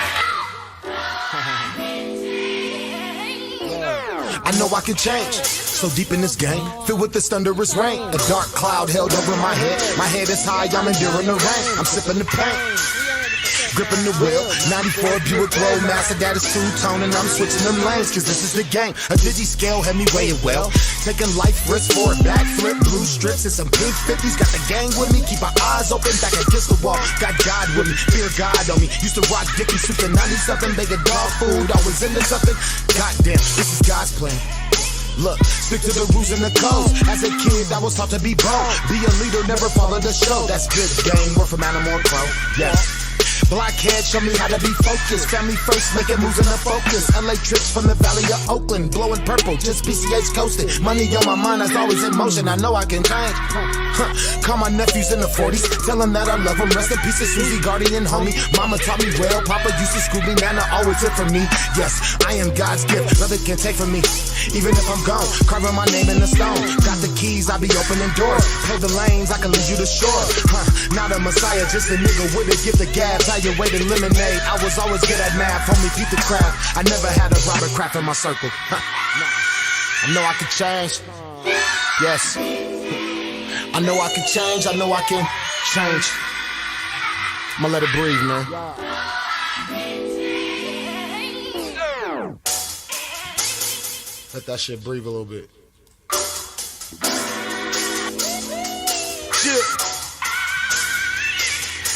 I know I can change. So deep in this game, filled with this thunderous rain. A dark cloud held over my head. My head is high, I'm enduring the rain. I'm sipping the pain. Gripping the wheel, 94 Buick Roadmaster, that is two-tone, and I'm switching them lanes, cause this is the game. A digi scale had me weighing well, taking life risks for a backflip, blue strips and some pink 50s, got the gang with me, keep my eyes open, back against the wall, got God with me, fear God on me, used to rock Dickie, suit the 90-something, bigger dog food, always into something, goddamn, this is God's plan. Look, stick to the rules and the codes. As a kid, I was taught to be bold. Be a leader, never follow the show. That's good game, work from Animal Pro. Yes. Blockhead, show me how to be focused. Family first, making moves in the focus. LA trips from the valley of Oakland, blowing purple, just PCH coasting. Money on my mind, that's always in motion. I know I can change. Call my nephews in the 40s, tell them that I love them. Rest in peace to Susie, guardian homie. Mama taught me well, Papa used to school me. Nana always it for me. Yes, I am God's gift, nothing can take from me. Even if I'm gone, carving my name in the stone. Got the keys, I be opening doors. Pave the lanes, I can lead you to shore. Not a messiah, just a nigga with a gift of gab. Your way to lemonade. I was always good at math, homie, beat the craft. I never had a Robert Kraft in my circle. I know I can change. Yes. I know I can change. I know I can change. I'ma let it breathe, man. Let that shit breathe a little bit. Shit.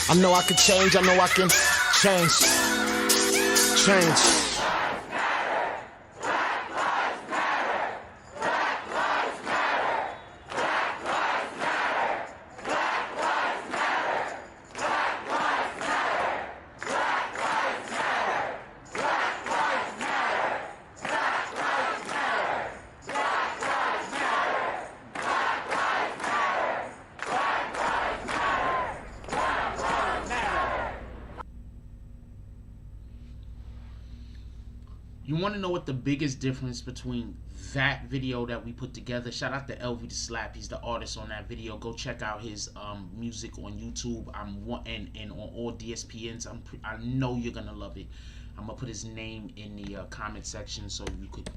I know I can change, I know I can change. Change. You want to know what the biggest difference between that video that we put together? Shout out to LV the Slap. He's the artist on that video. Go check out his music on YouTube. And on all DSPNs. I know you're gonna love it. I'm gonna put his name in the comment section so you could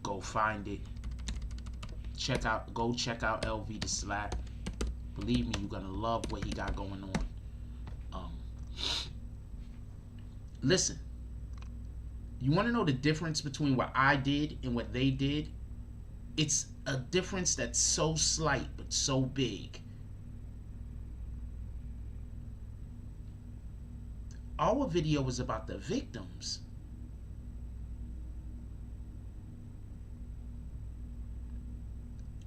go find it. Go check out LV the Slap. Believe me, you're gonna love what he got going on. Listen. You want to know the difference between what I did and what they did? It's a difference that's so slight but so big. Our video was about the victims.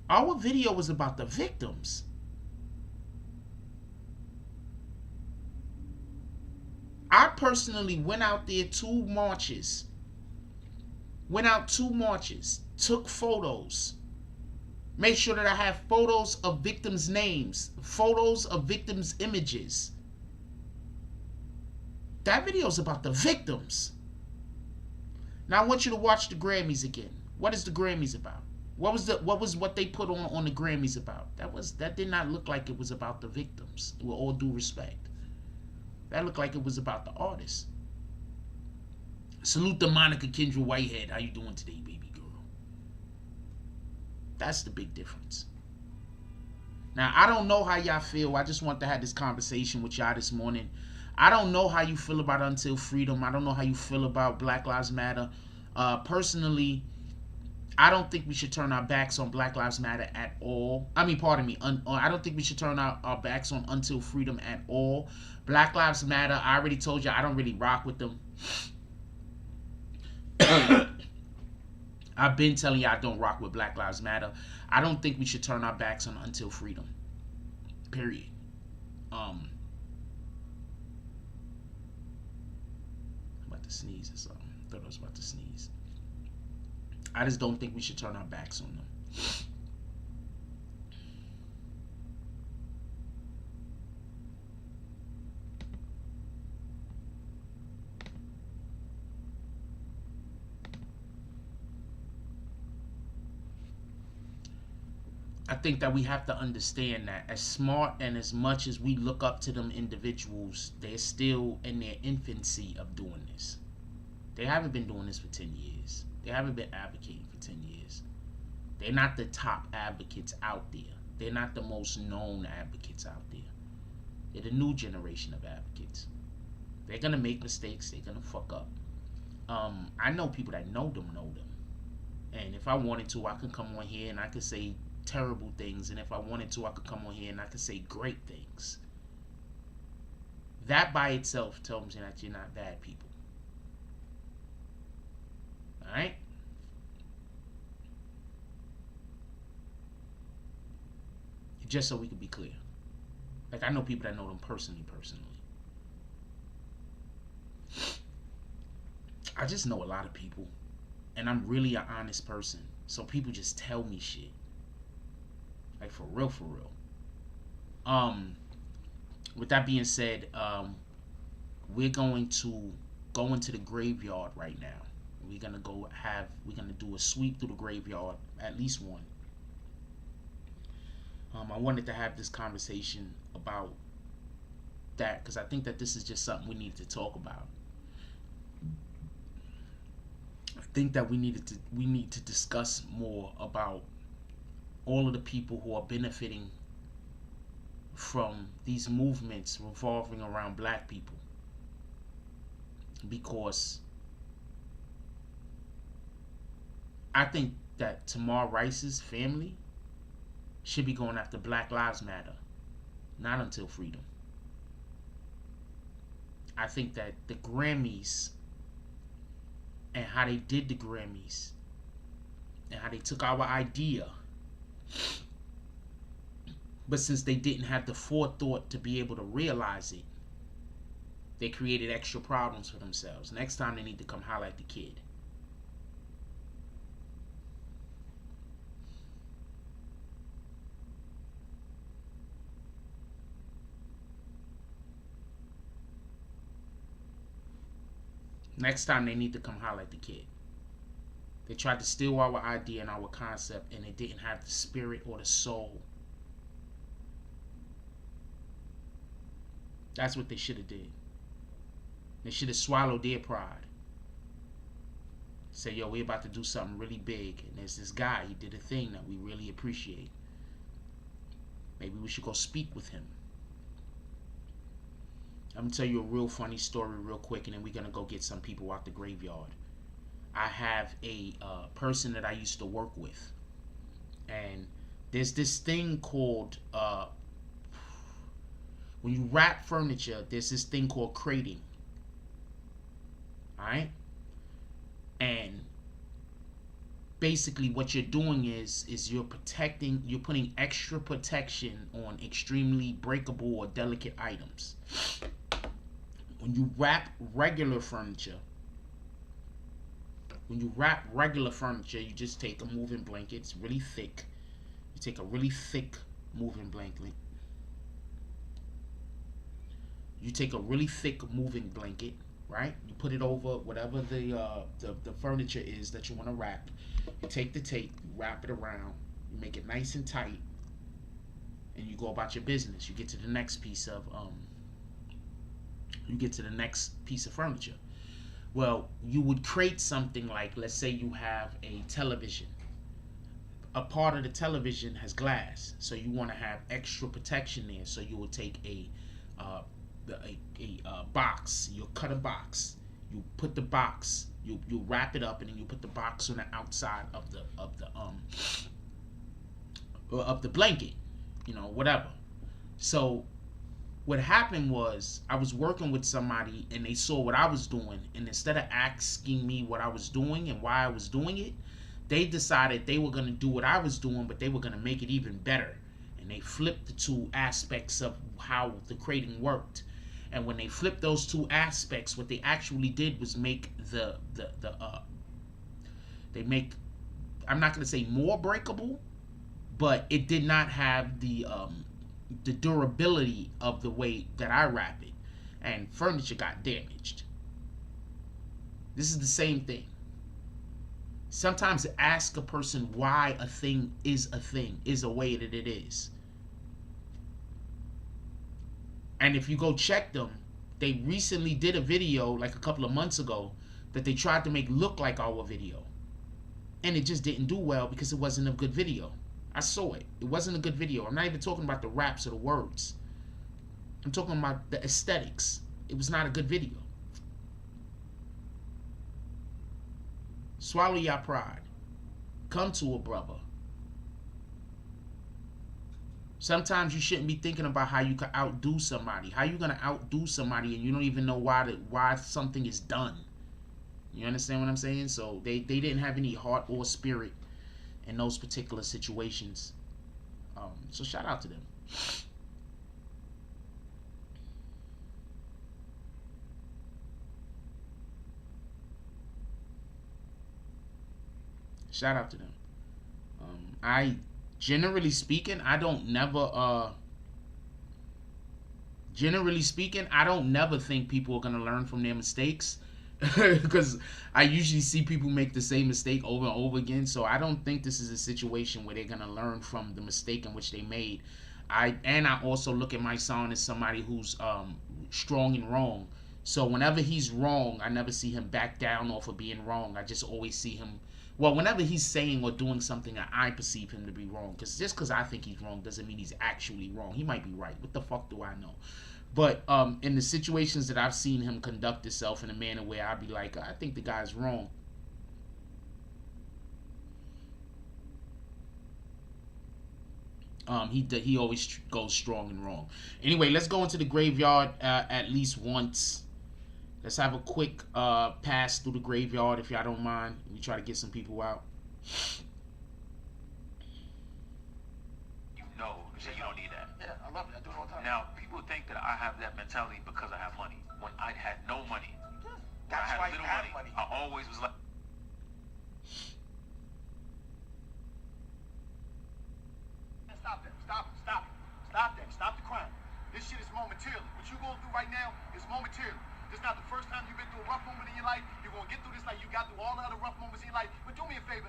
Our video was about the victims. I personally went out there 2 marches. Took photos. Make sure that I have photos of victims' names, photos of victims' images. That video is about the victims. Now I want you to watch the Grammys again. What is the Grammys about? What was what they put on the Grammys about? That did not look like it was about the victims, with all due respect. That looked like it was about the artists. Salute to Monica Kendra Whitehead. How you doing today, baby girl? That's the big difference. Now, I don't know how y'all feel. I just want to have this conversation with y'all this morning. I don't know how you feel about Until Freedom. I don't know how you feel about Black Lives Matter. Personally, I don't think we should turn our backs on Black Lives Matter at all. I mean, pardon me. I don't think we should turn our backs on Until Freedom at all. Black Lives Matter, I already told you, I don't really rock with them. I've been telling you I don't rock with Black Lives Matter. I don't think we should turn our backs on Until Freedom. Period. I'm about to sneeze or something. I thought I was about to sneeze. I just don't think we should turn our backs on them. I think that we have to understand that as smart and as much as we look up to them individuals, they're still in their infancy of doing this. They haven't been doing this for 10 years. They haven't been advocating for 10 years. They're not the top advocates out there. They're not the most known advocates out there. They're the new generation of advocates. They're going to make mistakes. They're going to fuck up. I know people that know them. And if I wanted to, I could come on here and I could say terrible things. And if I wanted to, I could come on here and I could say great things. That by itself tells me that you're not bad people. Alright? Just so we can be clear. Like, I know people that know them personally. I just know a lot of people. And I'm really an honest person. So people just tell me shit. Like, for real. With that being said, we're going to go into the graveyard right now. We're gonna do a sweep through the graveyard, at least one. I wanted to have this conversation about that because I think that this is just something we need to talk about. I think that we need to discuss more about all of the people who are benefiting from these movements revolving around black people, because I think that Tamir Rice's family should be going after Black Lives Matter, not Until Freedom. I think that the Grammys and how they did the Grammys and how they took our idea, but since they didn't have the forethought to be able to realize it, they created extra problems for themselves. Next time they need to come holler at the kid. Next time they need to come holler at the kid. They tried to steal our idea and our concept, and they didn't have the spirit or the soul. That's what they should have did. They should have swallowed their pride. Say, yo, we're about to do something really big, and there's this guy, he did a thing that we really appreciate. Maybe we should go speak with him. I'm going to tell you a real funny story real quick, and then we're going to go get some people out the graveyard. I have a person that I used to work with, and there's this thing called, when you wrap furniture, there's this thing called crating. Alright? And basically what you're doing is you're putting extra protection on extremely breakable or delicate items. When you wrap regular furniture, you just take a moving blanket, it's really thick, You take a really thick moving blanket. You take a really thick moving blanket, right? You put it over whatever the furniture is that you want to wrap. You take the tape, you wrap it around, you make it nice and tight, and you go about your business. You get to the next piece of furniture. Well, you would create something like, let's say you have a television. A part of the television has glass, so you want to have extra protection there. So you would take a box. You'll cut a box. You put the box. You wrap it up, and then you put the box on the outside of the blanket. You know, whatever. So what happened was, I was working with somebody and they saw what I was doing, and instead of asking me what I was doing and why I was doing it, they decided they were going to do what I was doing, but they were going to make it even better. And they flipped the two aspects of how the crating worked. And when they flipped those two aspects, what they actually did was make I'm not going to say more breakable, but it did not have the durability of the way that I wrap it, and furniture got damaged. This is the same thing. Sometimes ask a person why a thing, is a way that it is. And if you go check them, they recently did a video like a couple of months ago that they tried to make look like our video, and it just didn't do well because it wasn't a good video. I saw it. It wasn't a good video. I'm not even talking about the raps or the words. I'm talking about the aesthetics. It was not a good video. Swallow your pride. Come to a brother. Sometimes you shouldn't be thinking about how you can outdo somebody. How you gonna outdo somebody and you don't even know why something is done? You understand what I'm saying? So they didn't have any heart or spirit in those particular situations. So shout out to them. Shout out to them. Generally speaking, I don't never think people are gonna learn from their mistakes. Because I usually see people make the same mistake over and over again. So I don't think this is a situation where they're going to learn from the mistake in which they made. I also look at my son as somebody who's strong and wrong. So whenever he's wrong, I never see him back down off of being wrong. I just always see him, well, whenever he's saying or doing something that I perceive him to be wrong. Because just because I think he's wrong doesn't mean he's actually wrong. He might be right. What the fuck do I know? But in the situations that I've seen him conduct himself in a manner where I'd be like, I think the guy's wrong. He always goes strong and wrong. Anyway, let's go into the graveyard at least once. Let's have a quick pass through the graveyard if y'all don't mind. We try to get some people out. You don't need that. Yeah, I love it. I do it all the time. Now, people think that I have that mentality because I have money. When I had no money, That's when I why had you little have money, money. I always was like, Stop that. Stop the crime. This shit is momentary. What you're going through right now is momentary. This is not the first time you've been through a rough moment in your life. You're going to get through this like you got through all the other rough moments in your life. But do me a favor.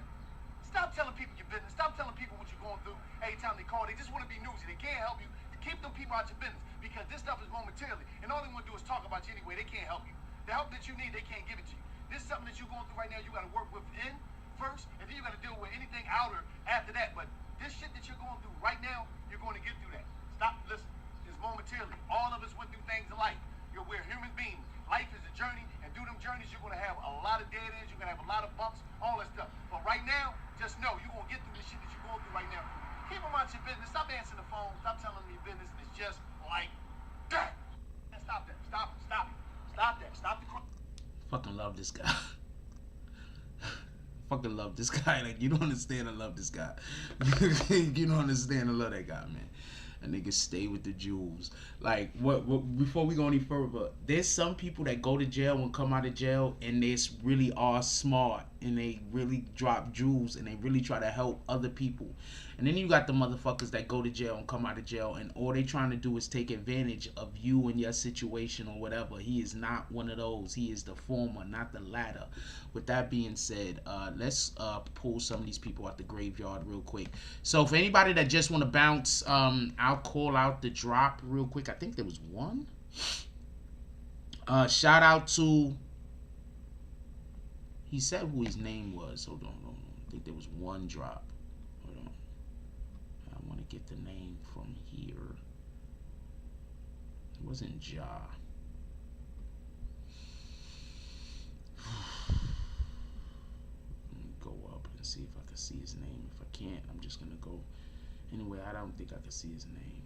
Stop telling people your business. Stop telling people what you're going through every time they call. They just want to be nosy. They can't help you. Keep them people out your business because this stuff is momentarily. And all they want to do is talk about you anyway. They can't help you. The help that you need, they can't give it to you. This is something that you're going through right now. You got to work within first, and then you got to deal with anything outer after that. But this shit that you're going through right now, you're going to get through that. Stop. Listen. It's momentarily. All of us went through things in life. We're human beings. Life is a journey, and through them journeys, you're going to have a lot of dead ends. You're going to have a lot of bumps, all that stuff. But right now, just know you're going to get through the shit that you're going through right now. Keep them out your business. Stop answering the phone. Stop telling them your business. It's just like that. Stop that. Stop that. Stop the crime. Fucking love this guy. Fucking love this guy. Like, you don't understand. I love this guy. You don't understand. I love that guy, man. A nigga stay with the jewels. Like, what before we go any further, there's some people that go to jail and come out of jail and they really are smart and they really drop jewels and they really try to help other people. And then you got the motherfuckers that go to jail and come out of jail, and all they trying to do is take advantage of you and your situation or whatever. He is not one of those. He is the former, not the latter. With that being said, let's pull some of these people out the graveyard real quick. So for anybody that just want to bounce, I'll call out the drop real quick. I think there was one. Shout out to, he said who his name was. Hold on. I think there was one drop. Hold on. I want to get the name from here. It wasn't Ja. Let me go up and see if I can see his name. If I can't, I'm just gonna go. Anyway, I don't think I can see his name.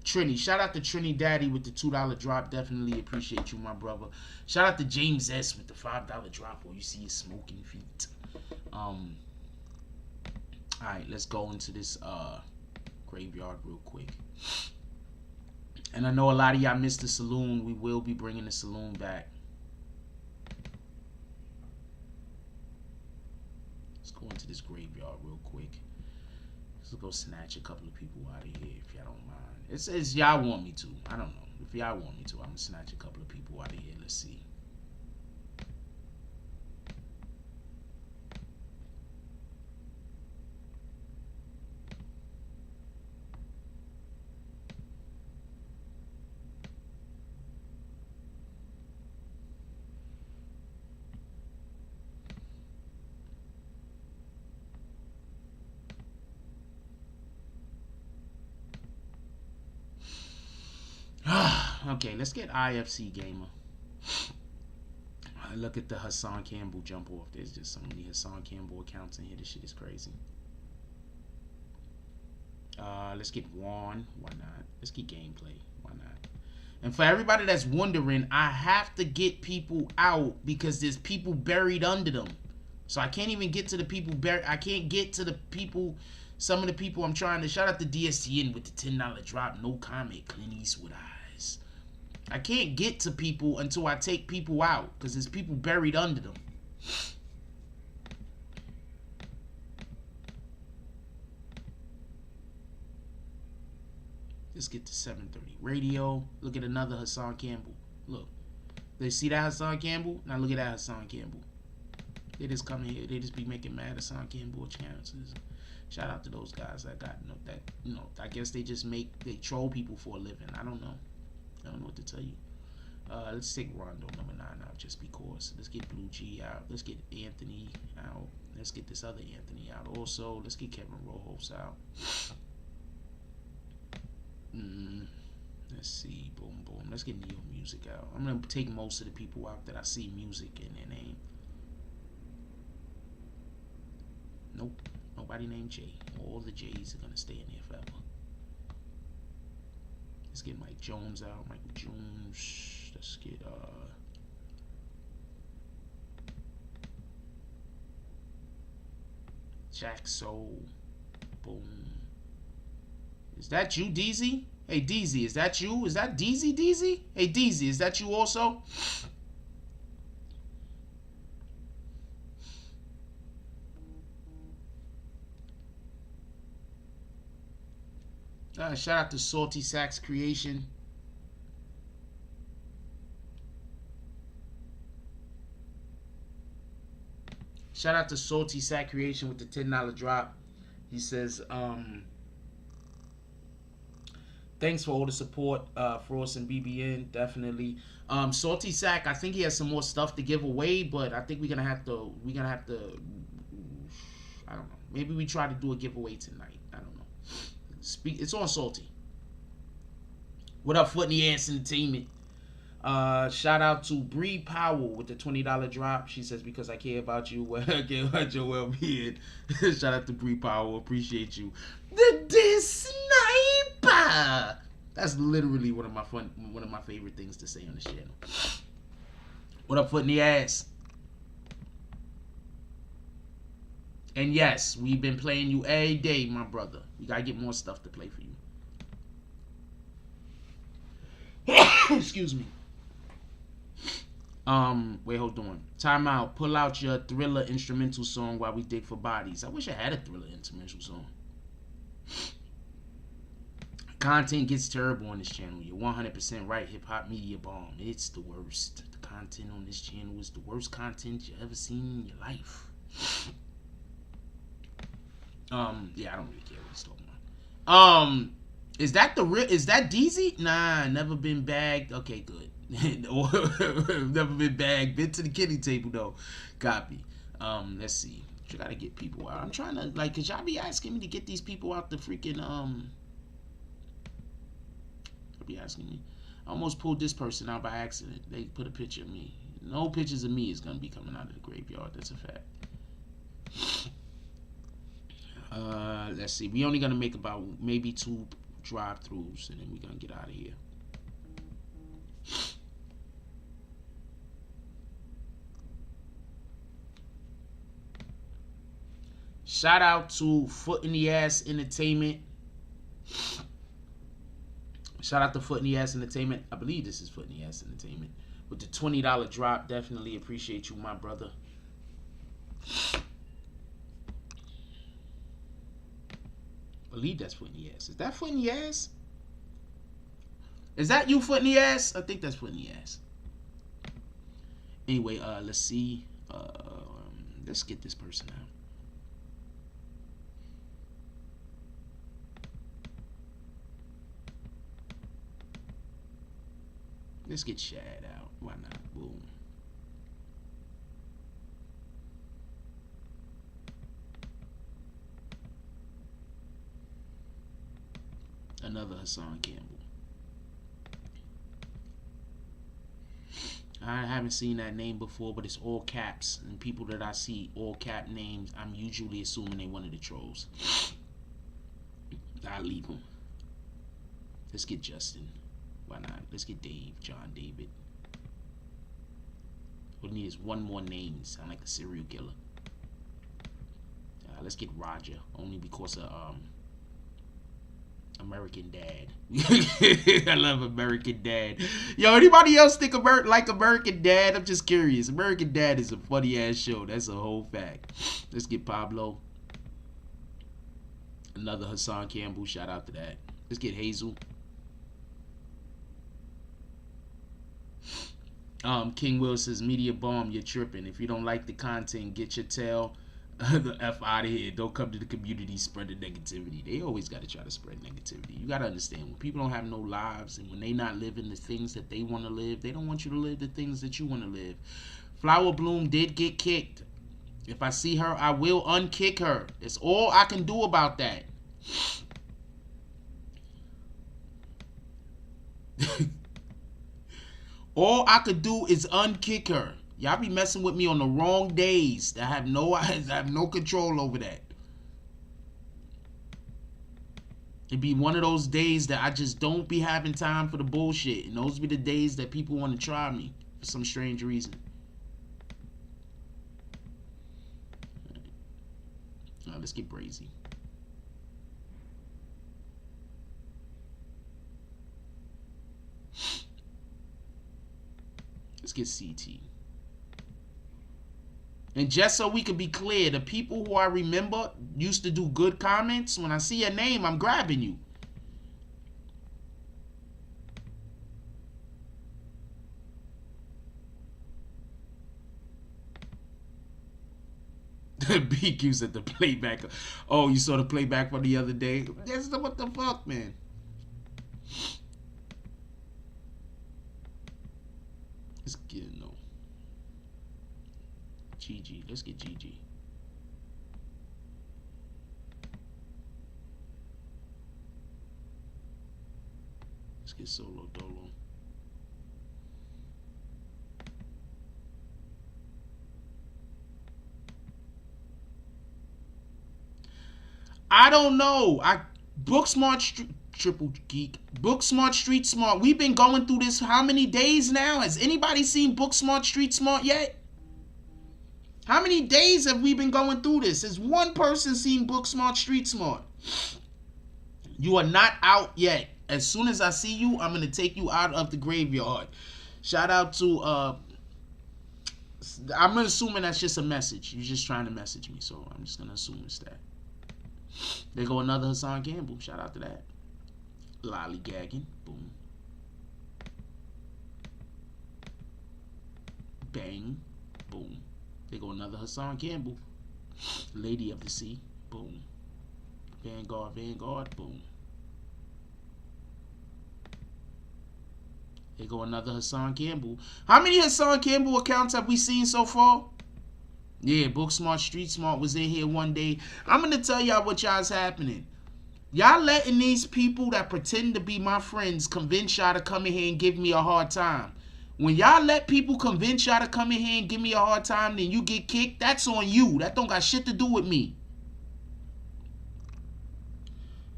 Trini, shout out to Trini Daddy with the $2 drop. Definitely appreciate you, my brother. Shout out to James S with the $5 drop. Or you see his smoking feet. All right, let's go into this graveyard real quick. And I know a lot of y'all missed the saloon. We will be bringing the saloon back. Let's go into this graveyard real quick. Let's go snatch a couple of people out of here if y'all don't mind. It says y'all want me to. I don't know. If y'all want me to, I'm gonna snatch a couple of people out of here. Let's see. Okay, let's get IFC Gamer. Look at the Hassan Campbell jump off. There's just so many Hassan Campbell accounts in here. This shit is crazy. Let's get Juan. Why not? Let's get gameplay. Why not? And for everybody that's wondering, I have to get people out because there's people buried under them. So I can't even get to the people buried. I can't get to the people. Some of the people I'm trying to. Shout out to DSTN with the $10 drop. No comment. Clint Eastwood eyes. I can't get to people until I take people out because there's people buried under them. Let's get to 730 radio. Look at another Hassan Campbell. Look. They see that Hassan Campbell? Now look at that Hassan Campbell. They just come in here. They just be making mad Hassan Campbell chances. Shout out to those guys that got that, you know, I guess they just they troll people for a living. I don't know. I don't know what to tell you. Let's take Rondo number 9 out just because. Let's get Blue G out. Let's get Anthony out. Let's get this other Anthony out also. Let's get Kevin Rojos out. Let's see. Boom, boom. Let's get Neo Music out. I'm going to take most of the people out that I see music in their name. Nope. Nobody named Jay. All the J's are going to stay in there forever. Let's get Mike Jones out. Michael Jones. Let's get Jack Soul. Boom. Is that you, DZ? Hey DZ, is that you? Is that DZ? Hey DZ, is that you also? Shout out to Salty Sax Creation. Shout out to Salty Sax Creation with the $10 drop. He says, thanks for all the support, Frost and BBN, definitely. Salty Sack, I think he has some more stuff to give away, but I think we're gonna have to, I don't know. Maybe we try to do a giveaway tonight. I don't know. It's on Salty. What up, Foot in the Ass Entertainment? Shout out to Bree Powell with the $20 drop. She says, because I care about you, I care about your well-being. Shout out to Bree Powell. Appreciate you. The Sniper. That's literally one of my favorite things to say on the channel. What up, Foot in the Ass? And yes, we've been playing you every day, my brother. We gotta get more stuff to play for you. Excuse me. Wait, hold on. Time out. Pull out your Thriller instrumental song while we dig for bodies. I wish I had a Thriller instrumental song. Content gets terrible on this channel. You're 100% right. Hip hop media bomb. It's the worst. The content on this channel is the worst content you ever seen in your life. Yeah, I don't really care what he's talking about. Is that the real? Is that DZ? Nah, never been bagged. Okay, good. Never been bagged. Been to the kitty table though. Copy. Let's see. You gotta get people out. I'm trying to like, cause y'all be asking me to get these people out the freaking Y'all be asking me. I almost pulled this person out by accident. They put a picture of me. No pictures of me is gonna be coming out of the graveyard. That's a fact. Let's see. We only gonna make about maybe 2 drive-throughs, and then we're gonna get out of here. Shout out to Foot in the Ass Entertainment. Shout out to Foot in the Ass Entertainment. I believe this is Foot in the Ass Entertainment. With the $20 drop, definitely appreciate you, my brother. I believe that's Foot in the Ass. Is that Foot in the Ass? Is that you, Foot in the Ass? I think that's Foot in the Ass. Anyway, let's see. Let's get this person out. Let's get Shad out. Why not? Boom. Another Hassan Campbell. I haven't seen that name before, but it's all caps. And people that I see all cap names, I'm usually assuming they one of the trolls. I'll leave them. Let's get Justin. Why not? Let's get Dave, John David. What we need is one more name. Sound like a serial killer. Let's get Roger, only because of American Dad. I love American Dad. Yo, anybody else think like American Dad? I'm just curious. American Dad is a funny ass show. That's a whole fact. Let's get Pablo. Another Hassan Campbell. Shout out to that. Let's get Hazel. King Will says, media bomb, you're tripping. If you don't like the content, get your tail the F out of here. Don't come to the community spreading negativity. They always got to try to spread negativity. You got to understand, when people don't have no lives and when they not living the things that they want to live, they don't want you to live the things that you want to live. Flower Bloom did get kicked. If I see her, I will unkick her. It's all I can do about that. All I could do is unkick her. Y'all be messing with me on the wrong days. I have no control over that. It'd be one of those days that I just don't be having time for the bullshit. And those be the days that people want to try me for some strange reason. All right, let's get brazy. Let's get CT. And just so we can be clear, the people who I remember used to do good comments. When I see your name, I'm grabbing you. BQ said the playback. Oh, you saw the playback from the other day? That's what the fuck, man. Let's get no. GG. Let's get GG. Let's get Solo Dolo. I don't know. Booksmart Triple Geek. Booksmart Street Smart. We've been going through this how many days now? Has anybody seen Booksmart Street Smart yet? How many days have we been going through this? Has one person seen Book Smart, Street Smart? You are not out yet. As soon as I see you, I'm going to take you out of the graveyard. Shout out to, I'm assuming that's just a message. You're just trying to message me, so I'm just going to assume it's that. There go another Hassan Campbell. Shout out to that. Lollygagging. Boom. Bang. Boom. There go another Hassan Campbell. Lady of the Sea. Boom. Vanguard, Vanguard. Boom. There go another Hassan Campbell. How many Hassan Campbell accounts have we seen so far? Yeah, Book Smart, Street Smart was in here one day. I'm going to tell y'all what y'all's happening. Y'all letting these people that pretend to be my friends convince y'all to come in here and give me a hard time. When y'all let people convince y'all to come in here and give me a hard time, then you get kicked, that's on you. That don't got shit to do with me.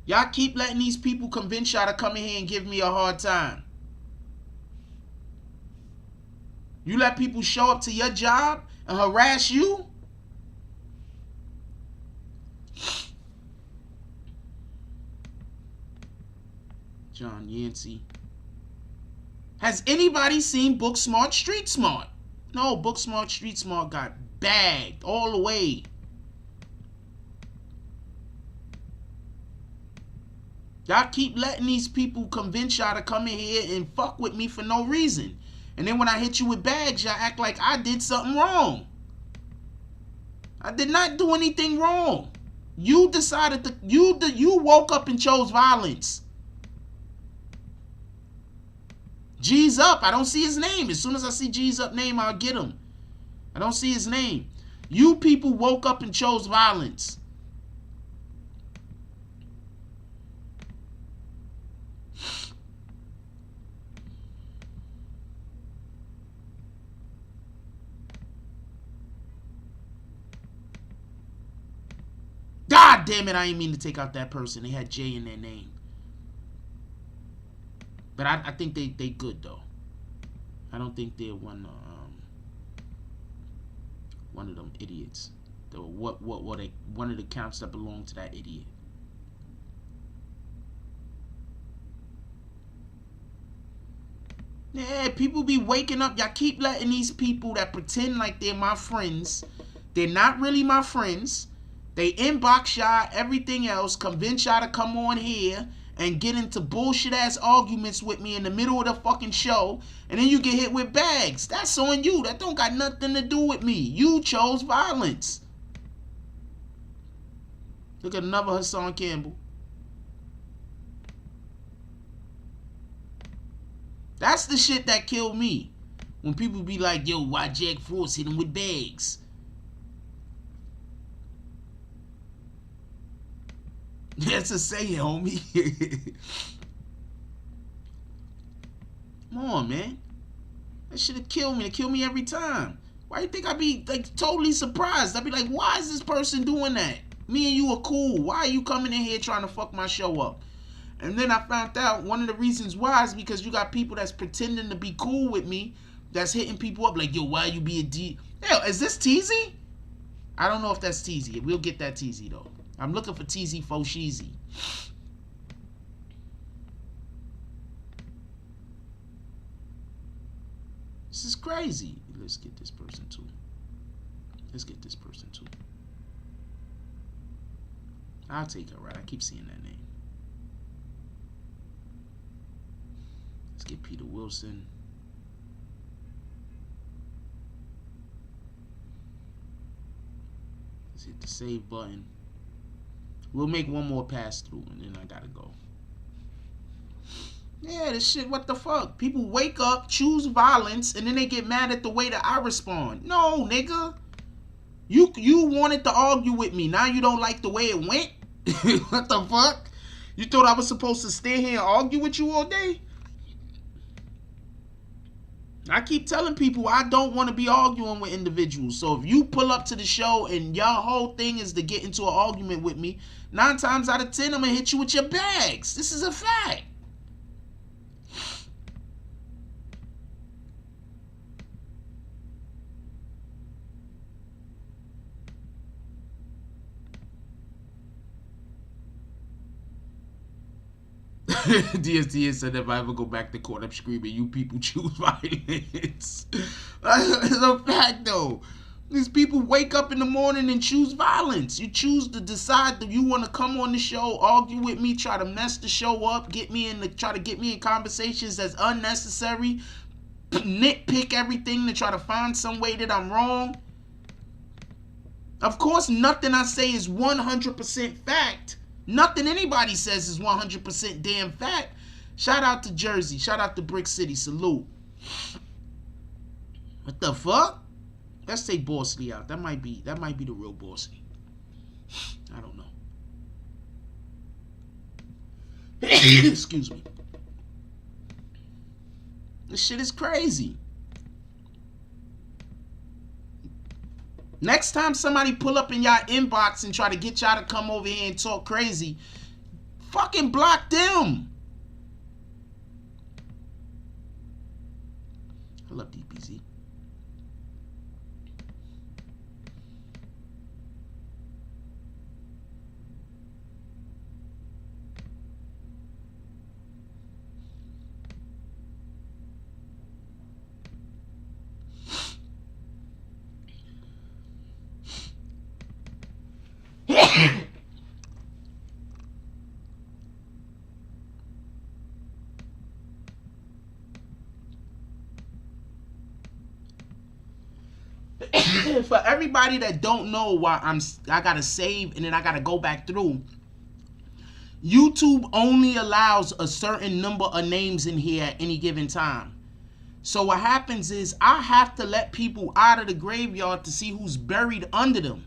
Y'all keep letting these people convince y'all to come in here and give me a hard time. You let people show up to your job and harass you? John Yancey. Has anybody seen Book Smart, Street Smart? No, Book Smart, Street Smart got bagged all the way. Y'all keep letting these people convince y'all to come in here and fuck with me for no reason. And then when I hit you with bags, y'all act like I did something wrong. I did not do anything wrong. You decided to, you woke up and chose violence. G's Up, I don't see his name. As soon as I see G's Up name, I'll get him. I don't see his name. You people woke up and chose violence. God damn it, I didn't mean to take out that person. They had J in their name. But I think they good though. I don't think they're one of them idiots. One of the accounts that belong to that idiot. Yeah, people be waking up. Y'all keep letting these people that pretend like they're my friends. They're not really my friends. They inbox y'all, everything else, convince y'all to come on here and get into bullshit ass arguments with me in the middle of the fucking show, and then you get hit with bags. That's on you. That don't got nothing to do with me. You chose violence. Look at another Hassan Campbell. That's the shit that killed me. When people be like, yo, why Jack Frost hit him with bags? That's a saying, homie. Come on, man. That should have killed me. It killed me every time. Why you think I'd be like totally surprised? I'd be like, why is this person doing that? Me and you are cool. Why are you coming in here trying to fuck my show up? And then I found out one of the reasons why is because you got people that's pretending to be cool with me that's hitting people up like, yo, why you be a D? Hell, is this TZ? I don't know if that's TZ. We'll get that TZ though. I'm looking for TZ Fosheezy. This is crazy. Let's get this person too. Let's get this person too. I'll take her, right? I keep seeing that name. Let's get Peter Wilson. Let's hit the save button. We'll make one more pass through and then I gotta go. Yeah, this shit, what the fuck? People wake up, choose violence, and then they get mad at the way that I respond. No, nigga. You wanted to argue with me. Now you don't like the way it went? What the fuck? You thought I was supposed to stay here and argue with you all day? I keep telling people I don't want to be arguing with individuals. So if you pull up to the show and your whole thing is to get into an argument with me, 9 times out of 10, I'm going to hit you with your bags. This is a fact. DSTN said if I ever go back to court, I'm screaming, you people choose violence. It's a fact though. These people wake up in the morning and choose violence. You choose to decide that you want to come on the show, argue with me, try to mess the show up, try to get me in conversations that's unnecessary, nitpick everything to try to find some way that I'm wrong. Of course, nothing I say is 100% fact. Nothing anybody says is 100% damn fact. Shout out to Jersey. Shout out to Brick City. Salute. What the fuck? Let's take Bosley out. That might be the real Bosley. I don't know. Excuse me. This shit is crazy. Next time somebody pull up in y'all inbox and try to get y'all to come over here and talk crazy, fucking block them. I love DPZ. For everybody that don't know why I gotta save and then I gotta go back through, YouTube only allows a certain number of names in here at any given time. So what happens is I have to let people out of the graveyard to see who's buried under them.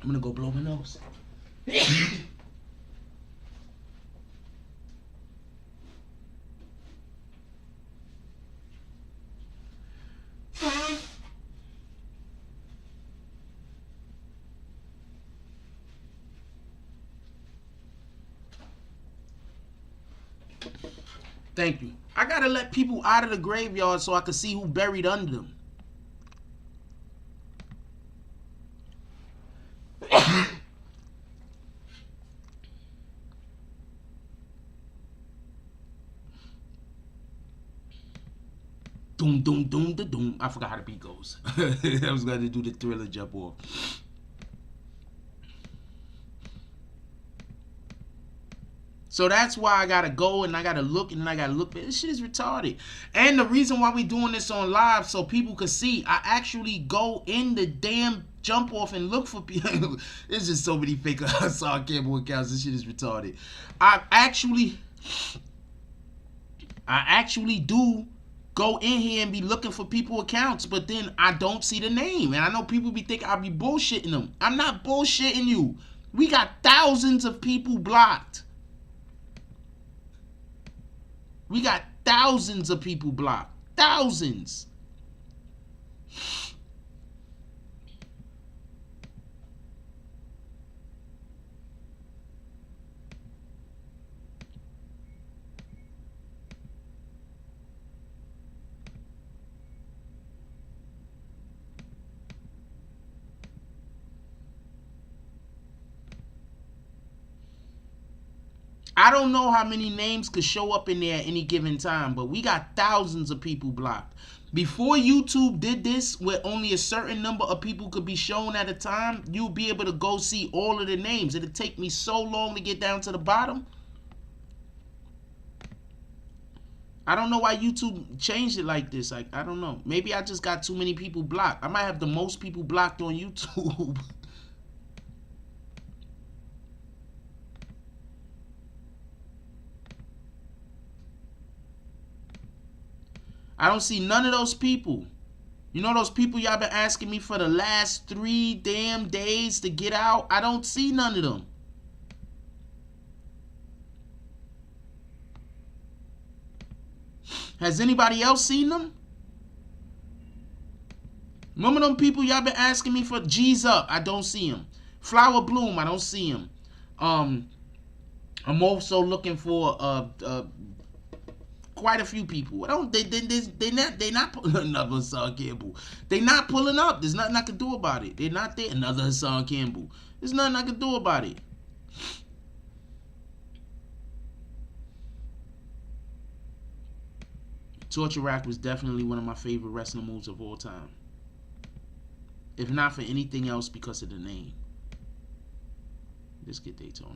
I'm gonna go blow my nose. Thank you. I gotta let people out of the graveyard so I can see who buried under them. Doom, doom, doom, da, doom. I forgot how the beat goes. I was going to do the Thriller jump off. So that's why I gotta go and I gotta look and I gotta look. This shit is retarded. And the reason why we doing this on live so people can see, I actually go in the damn jump off and look for people. There's just so many fake Hassan Campbell accounts. This shit is retarded. I actually do go in here and be looking for people accounts, but then I don't see the name. And I know people be thinking I'll be bullshitting them. I'm not bullshitting you. We got thousands of people blocked. We got thousands of people blocked. Thousands. I don't know how many names could show up in there at any given time, but we got thousands of people blocked. Before YouTube did this, where only a certain number of people could be shown at a time, you'll be able to go see all of the names. It'll take me so long to get down to the bottom. I don't know why YouTube changed it like this. I don't know. Maybe I just got too many people blocked. I might have the most people blocked on YouTube. I don't see none of those people. You know those people y'all been asking me for the last 3 damn days to get out? I don't see none of them. Has anybody else seen them? Remember them people y'all been asking me for? G's Up, I don't see him. Flower Bloom, I don't see him. I'm also looking for quite a few people. They not pulling another Hassan Campbell. They not pulling up. There's nothing I can do about it. They're not there. Another Hassan Campbell. There's nothing I can do about it. Torture Rack was definitely one of my favorite wrestling moves of all time. If not for anything else, because of the name. Let's get Daytona.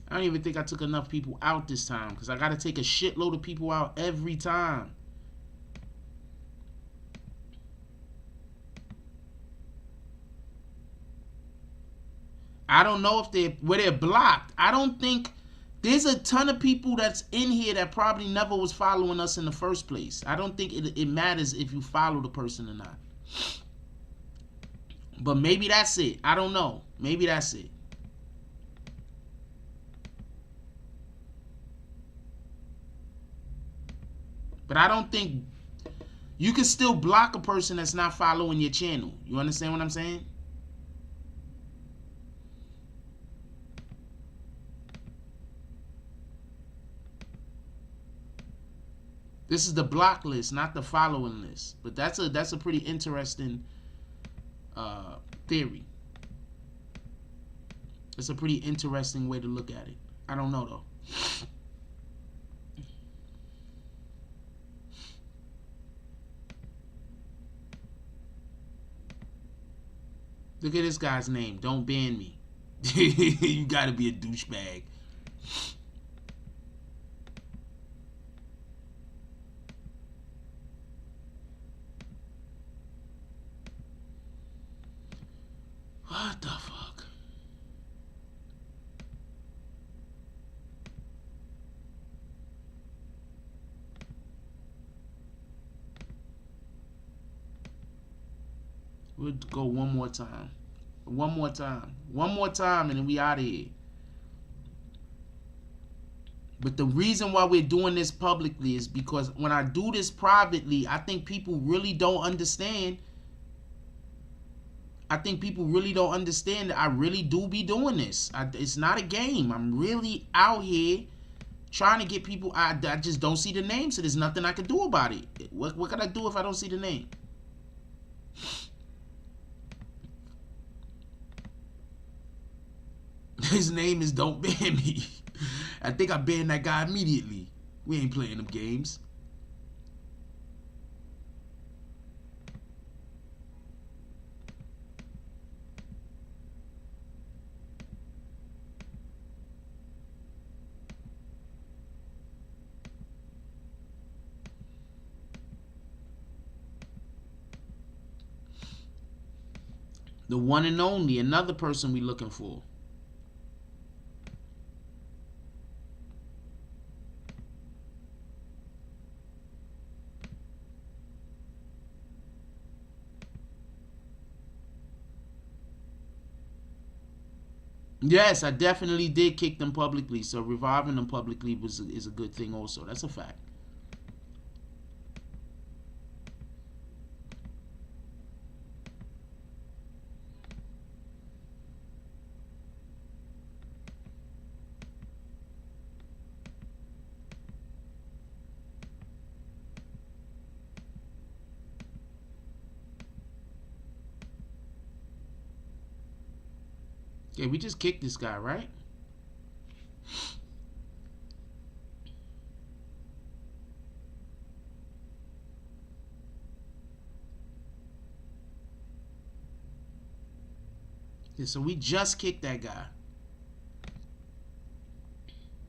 I don't even think I took enough people out this time, because I got to take a shitload of people out every time. I don't know if they're blocked. I don't think there's a ton of people that's in here that probably never was following us in the first place. I don't think it matters if you follow the person or not. But maybe that's it. I don't know. Maybe that's it. But I don't think you can still block a person that's not following your channel. You understand what I'm saying? This is the block list, not the following list. But that's a pretty interesting theory. It's a pretty interesting way to look at it. I don't know though. Look at this guy's name. Don't ban me. You gotta be a douchebag. What the fuck? We'll go one more time. One more time. One more time and then we out of here. But the reason why we're doing this publicly is because when I do this privately, I think people really don't understand. I think people really don't understand that I really do be doing this. It's not a game. I'm really out here trying to get people. I just don't see the name, so there's nothing I can do about it. What can I do if I don't see the name? His name is Don't Ban Me. I think I banned that guy immediately. We ain't playing them games. The one and only, another person we looking for. Yes, I definitely did kick them publicly, so reviving them publicly is a good thing also. That's a fact. Yeah, we just kicked this guy, right? Yeah, so we just kicked that guy.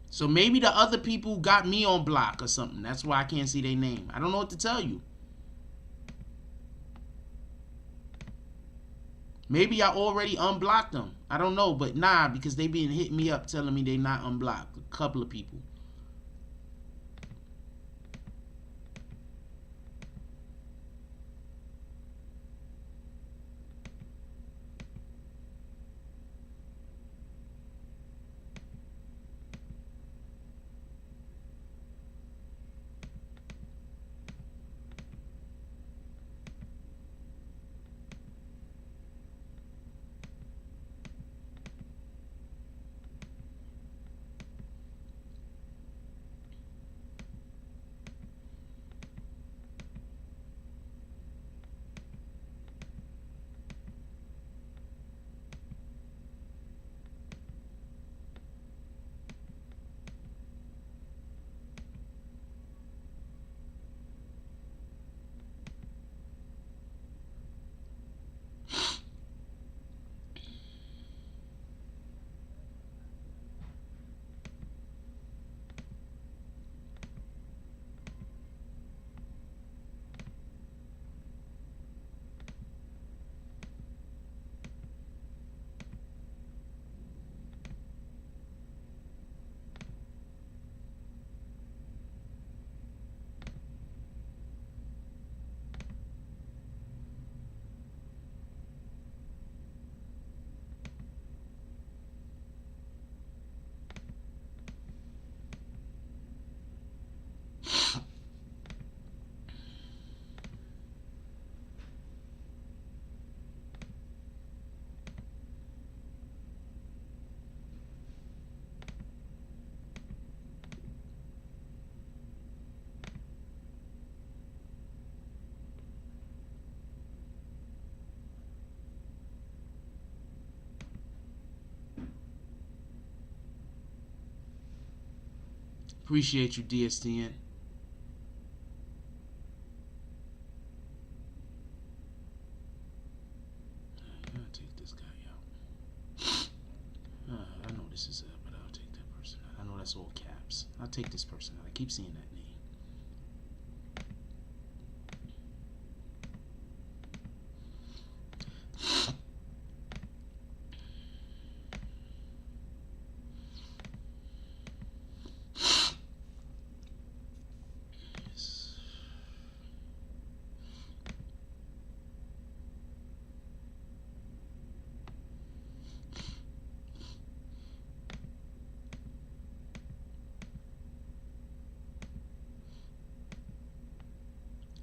So maybe the other people got me on block or something. That's why I can't see their name. I don't know what to tell you. Maybe I already unblocked them. I don't know, but nah, because they been hitting me up telling me they not unblocked. A couple of people. Appreciate you, DSTN. I'll take this guy out. I know this is it, but I'll take that person out. I know that's all caps. I'll take this person out. I keep seeing that name.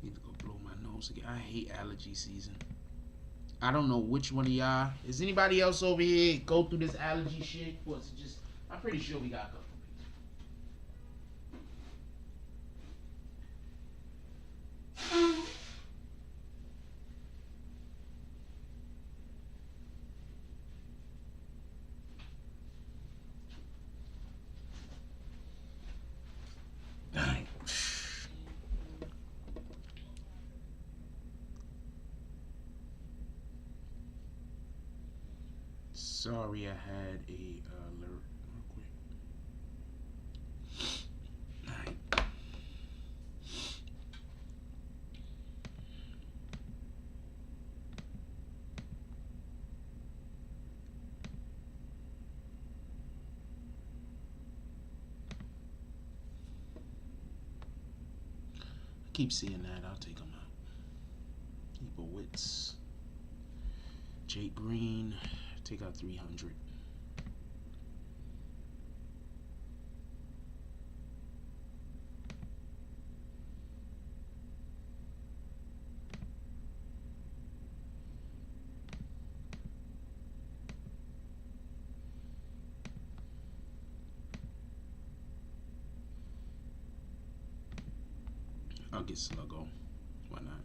Need to go blow my nose again. I hate allergy season. I don't know which one of y'all. Is anybody else over here go through this allergy shit? Or is it just, I'm pretty sure we got a couple people. Dang. Sorry, I had a alert real quick. Alright. I keep seeing that. I'll take them out. Ebowitz. Jake Green. Take out 300. I'll get Sluggo. Why not?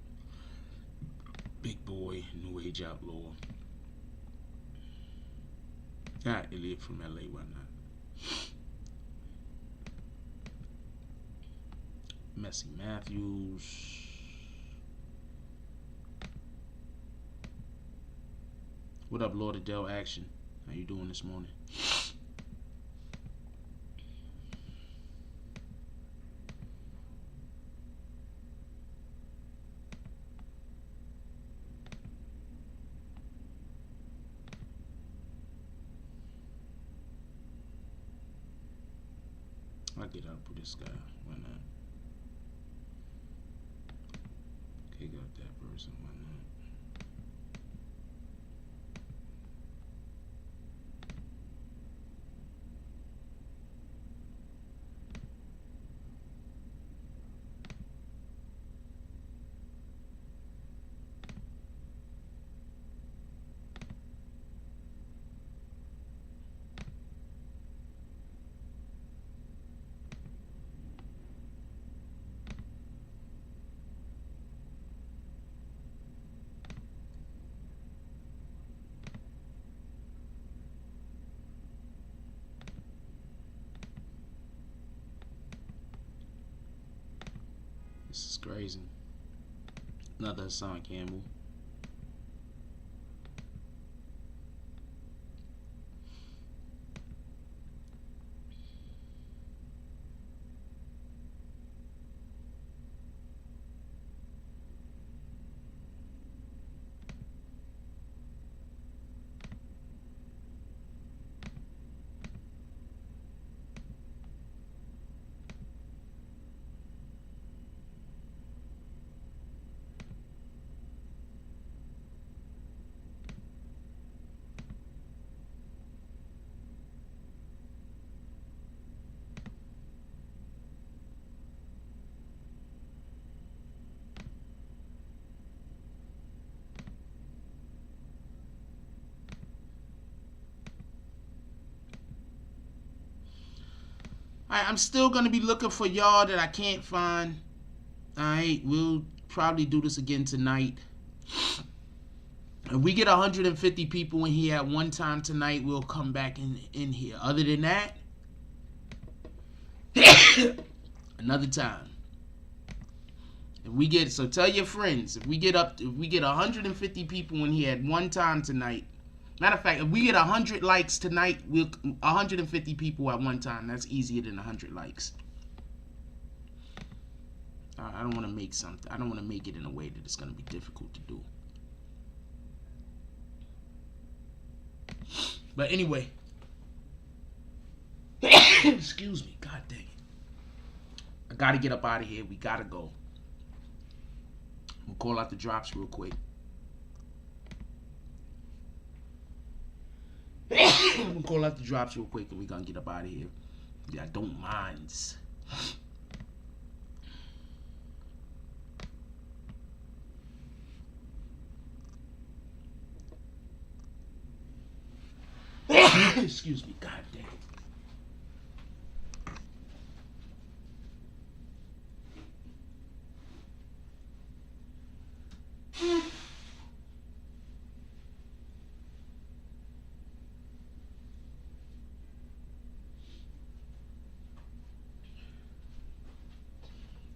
Big Boy, New Age Outlaw. Ah, Elliot from LA, why not? Messy Matthews. What up, Lord Adele Action? How you doing this morning? I'll get up with this guy. Why not? Kick out that person. Why not? This is crazy. Another Hassan Campbell. Alright, I'm still gonna be looking for y'all that I can't find. Alright, we'll probably do this again tonight. If we get 150 people in here at one time tonight, we'll come back in here. Other than that, Another time. If we get, so tell your friends, if we get 150 people in here at one time tonight. Matter of fact, if we get 100 likes tonight, 150 people at one time. That's easier than 100 likes. I don't want to make something. I don't want to make it in a way that it's going to be difficult to do. But anyway, excuse me. God dang it. I got to get up out of here. We got to go. We'll call out the drops real quick. We'll call out the drops real quick and we're going to get up out of here. Yeah, I don't mind. Excuse me, god damn.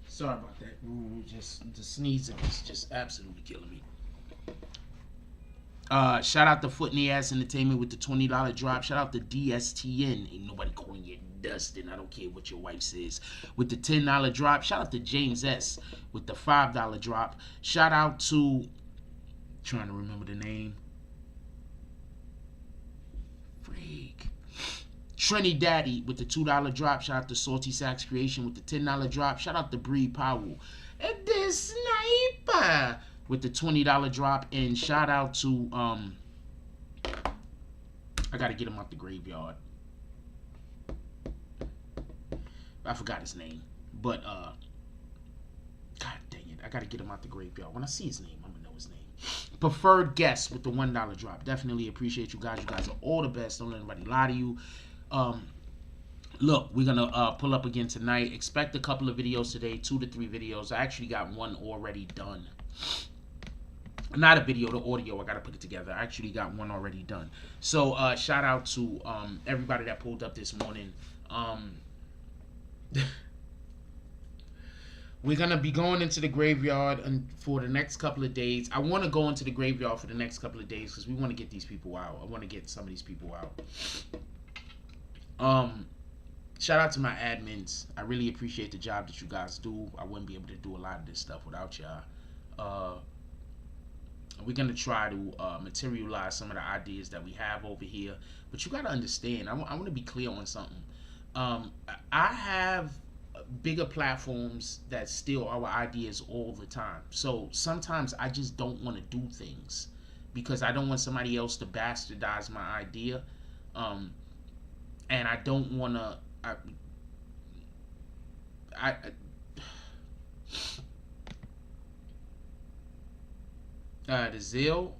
Sorry about that. Just the sneezing is just absolutely killing me. Shout out to Foot in the Ass Entertainment with the $20 drop. Shout out to DSTN. Ain't nobody calling you Dustin. I don't care what your wife says. With the $10 drop. Shout out to James S. with the $5 drop. Shout out to, trying to remember the name. Freak. Trini Daddy with the $2 drop. Shout out to Salty Sax Creation with the $10 drop. Shout out to Bree Powell. And this sniper with the $20 drop. And shout out to I gotta get him out the graveyard. I forgot his name. But god dang it, I gotta get him out the graveyard. When I see his name, I'm gonna know his name. Preferred Guest with the $1 drop. Definitely appreciate you guys. You guys are all the best. Don't let anybody lie to you. Look, we're gonna pull up again tonight. Expect a couple of videos today, 2 to 3 videos. I actually got one already done. Not a video, the audio. I gotta put it together. I actually got one already done. So shout out to everybody that pulled up this morning. We're gonna be going into the graveyard for the next couple of days. I want to go into the graveyard for the next couple of days because we want to get these people out. I want to get some of these people out. Shout out to my admins. I really appreciate the job that you guys do. I wouldn't be able to do a lot of this stuff without y'all. We're gonna try to materialize some of the ideas that we have over here, but you gotta understand. I want to be clear on something. I have bigger platforms that steal our ideas all the time. So sometimes I just don't want to do things because I don't want somebody else to bastardize my idea. And I don't want to. The Zelle.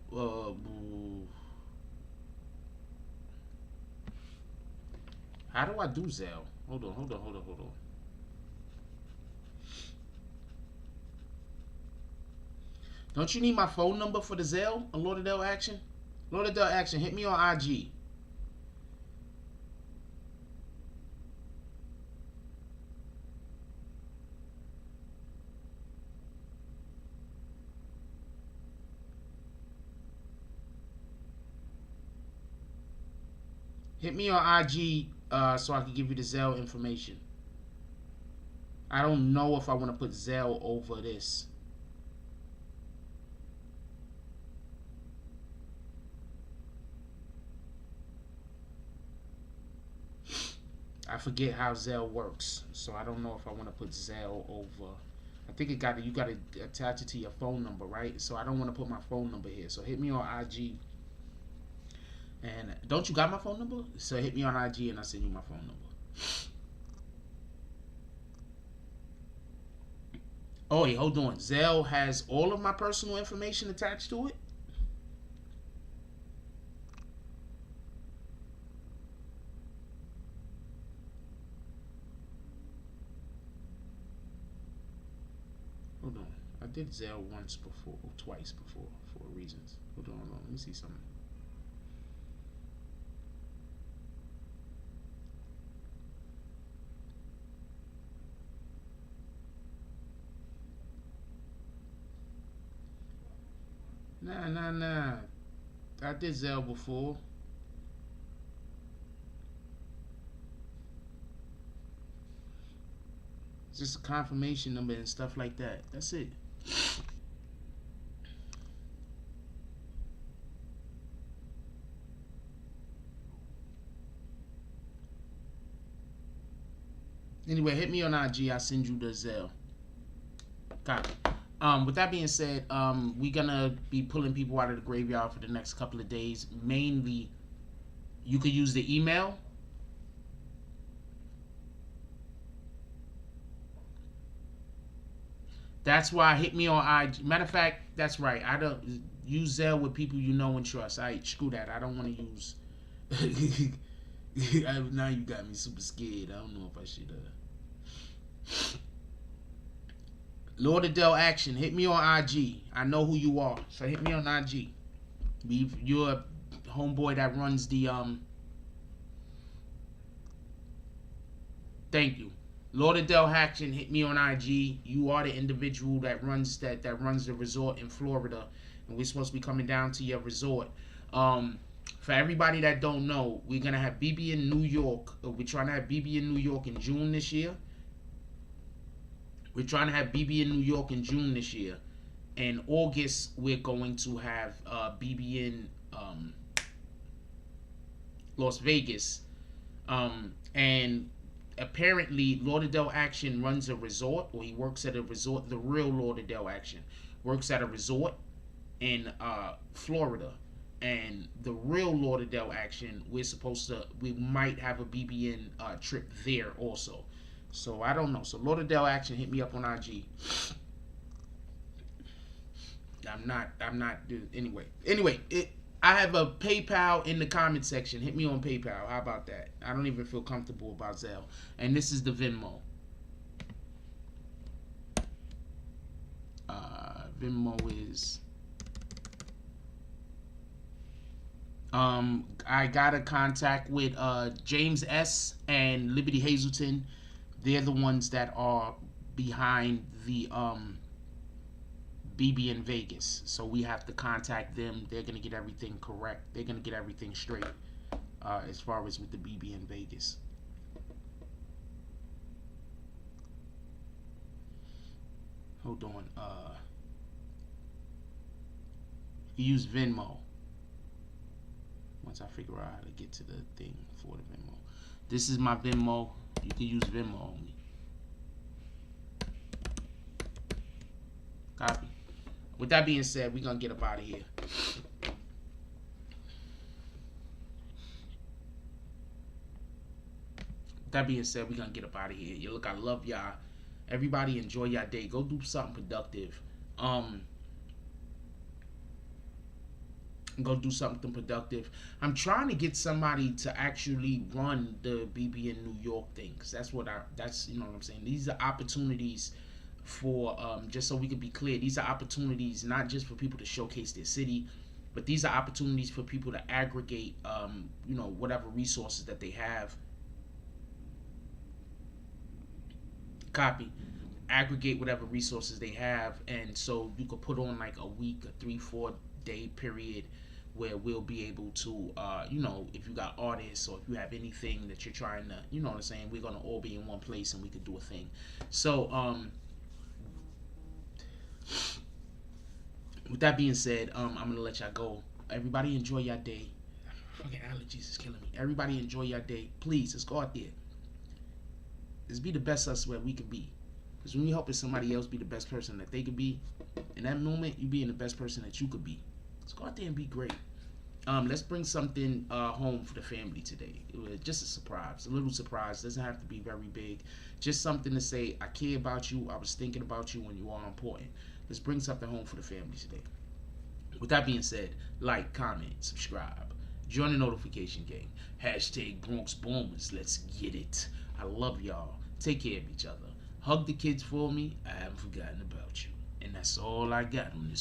How do I do Zelle? Hold on. Don't you need my phone number for the Zelle? A Lauderdale Action? Lauderdale Action, hit me on IG. Hit me on IG so I can give you the Zelle information. I don't know if I want to put Zelle over this. I forget how Zelle works, so I don't know if I want to put Zelle over. I think you got to attach it to your phone number, right? So I don't want to put my phone number here. So hit me on IG. And don't you got my phone number? So hit me on IG and I'll send you my phone number. Oh, wait, hold on. Zelle has all of my personal information attached to it? Hold on. I did Zelle once before, or twice before, for reasons. Hold on. Let me see something. Nah. I did Zelle before. It's just a confirmation number and stuff like that. That's it. Anyway, hit me on IG. I'll send you the Zelle. Copy. With that being said, we're gonna be pulling people out of the graveyard for the next couple of days. Mainly, you could use the email. That's why hit me on IG. Matter of fact, that's right. I don't use Zelle with people you know and trust. Screw that. I don't want to use. Now you got me super scared. I don't know if I should. Lord Adele Action, hit me on IG. I know who you are, so hit me on IG. You're a homeboy that runs the Thank you. Lord Adele Action, hit me on IG. You are the individual that runs the resort in Florida, and we're supposed to be coming down to your resort. For everybody that don't know, we're gonna have BBN New York. We're trying to have BBN New York in June this year. We're trying to have BBN New York in June this year. In August, we're going to have BBN Las Vegas. And apparently, Lauderdale Action runs a resort, or he works at a resort. The real Lauderdale Action works at a resort in Florida. And the real Lauderdale Action, we might have a BBN trip there also. So I don't know. So Lauderdale Action, hit me up on IG. I'm not. Anyway, I have a PayPal in the comment section. Hit me on PayPal. How about that? I don't even feel comfortable about Zelle. And this is the Venmo. Venmo is. I got a contact with James S. and Liberty Hazelton. They're the ones that are behind the BBN Vegas. So we have to contact them. They're going to get everything correct. They're going to get everything straight as far as with the BBN Vegas. Hold on. You use Venmo. Once I figure out how to get to the thing for the Venmo. This is my Venmo. You can use Venmo on me. Copy. With that being said, we're going to get up out of here. With that being said, we're going to get up out of here. Look, I love y'all. Everybody enjoy your day. Go do something productive. Go do something productive. I'm trying to get somebody to actually run the BBN New York thing, because that's you know what I'm saying. These are opportunities for just so we can be clear, these are opportunities not just for people to showcase their city, but these are opportunities for people to aggregate you know, whatever resources that they have. Copy. Aggregate whatever resources they have, and so you could put on like a week, a 3-4 day period where we'll be able to you know, if you got artists or if you have anything that you're trying to, you know what I'm saying, we're gonna all be in one place and we could do a thing. So with that being said, I'm gonna let y'all go. Everybody enjoy your day. Fucking allergies is killing me. Everybody enjoy your day. Please, let's go out there. Let's be the best us where we can be. Because when you're helping somebody else be the best person that they could be, in that moment, you being the best person that you could be. Let's go out there and be great. Let's bring something home for the family today. It was just a surprise, a little surprise. Doesn't have to be very big. Just something to say, I care about you. I was thinking about you, and you are important. Let's bring something home for the family today. With that being said, like, comment, subscribe. Join the notification gang. Hashtag Bronx Bombers. Let's get it. I love y'all. Take care of each other. Hug the kids for me. I haven't forgotten about you. And that's all I got on this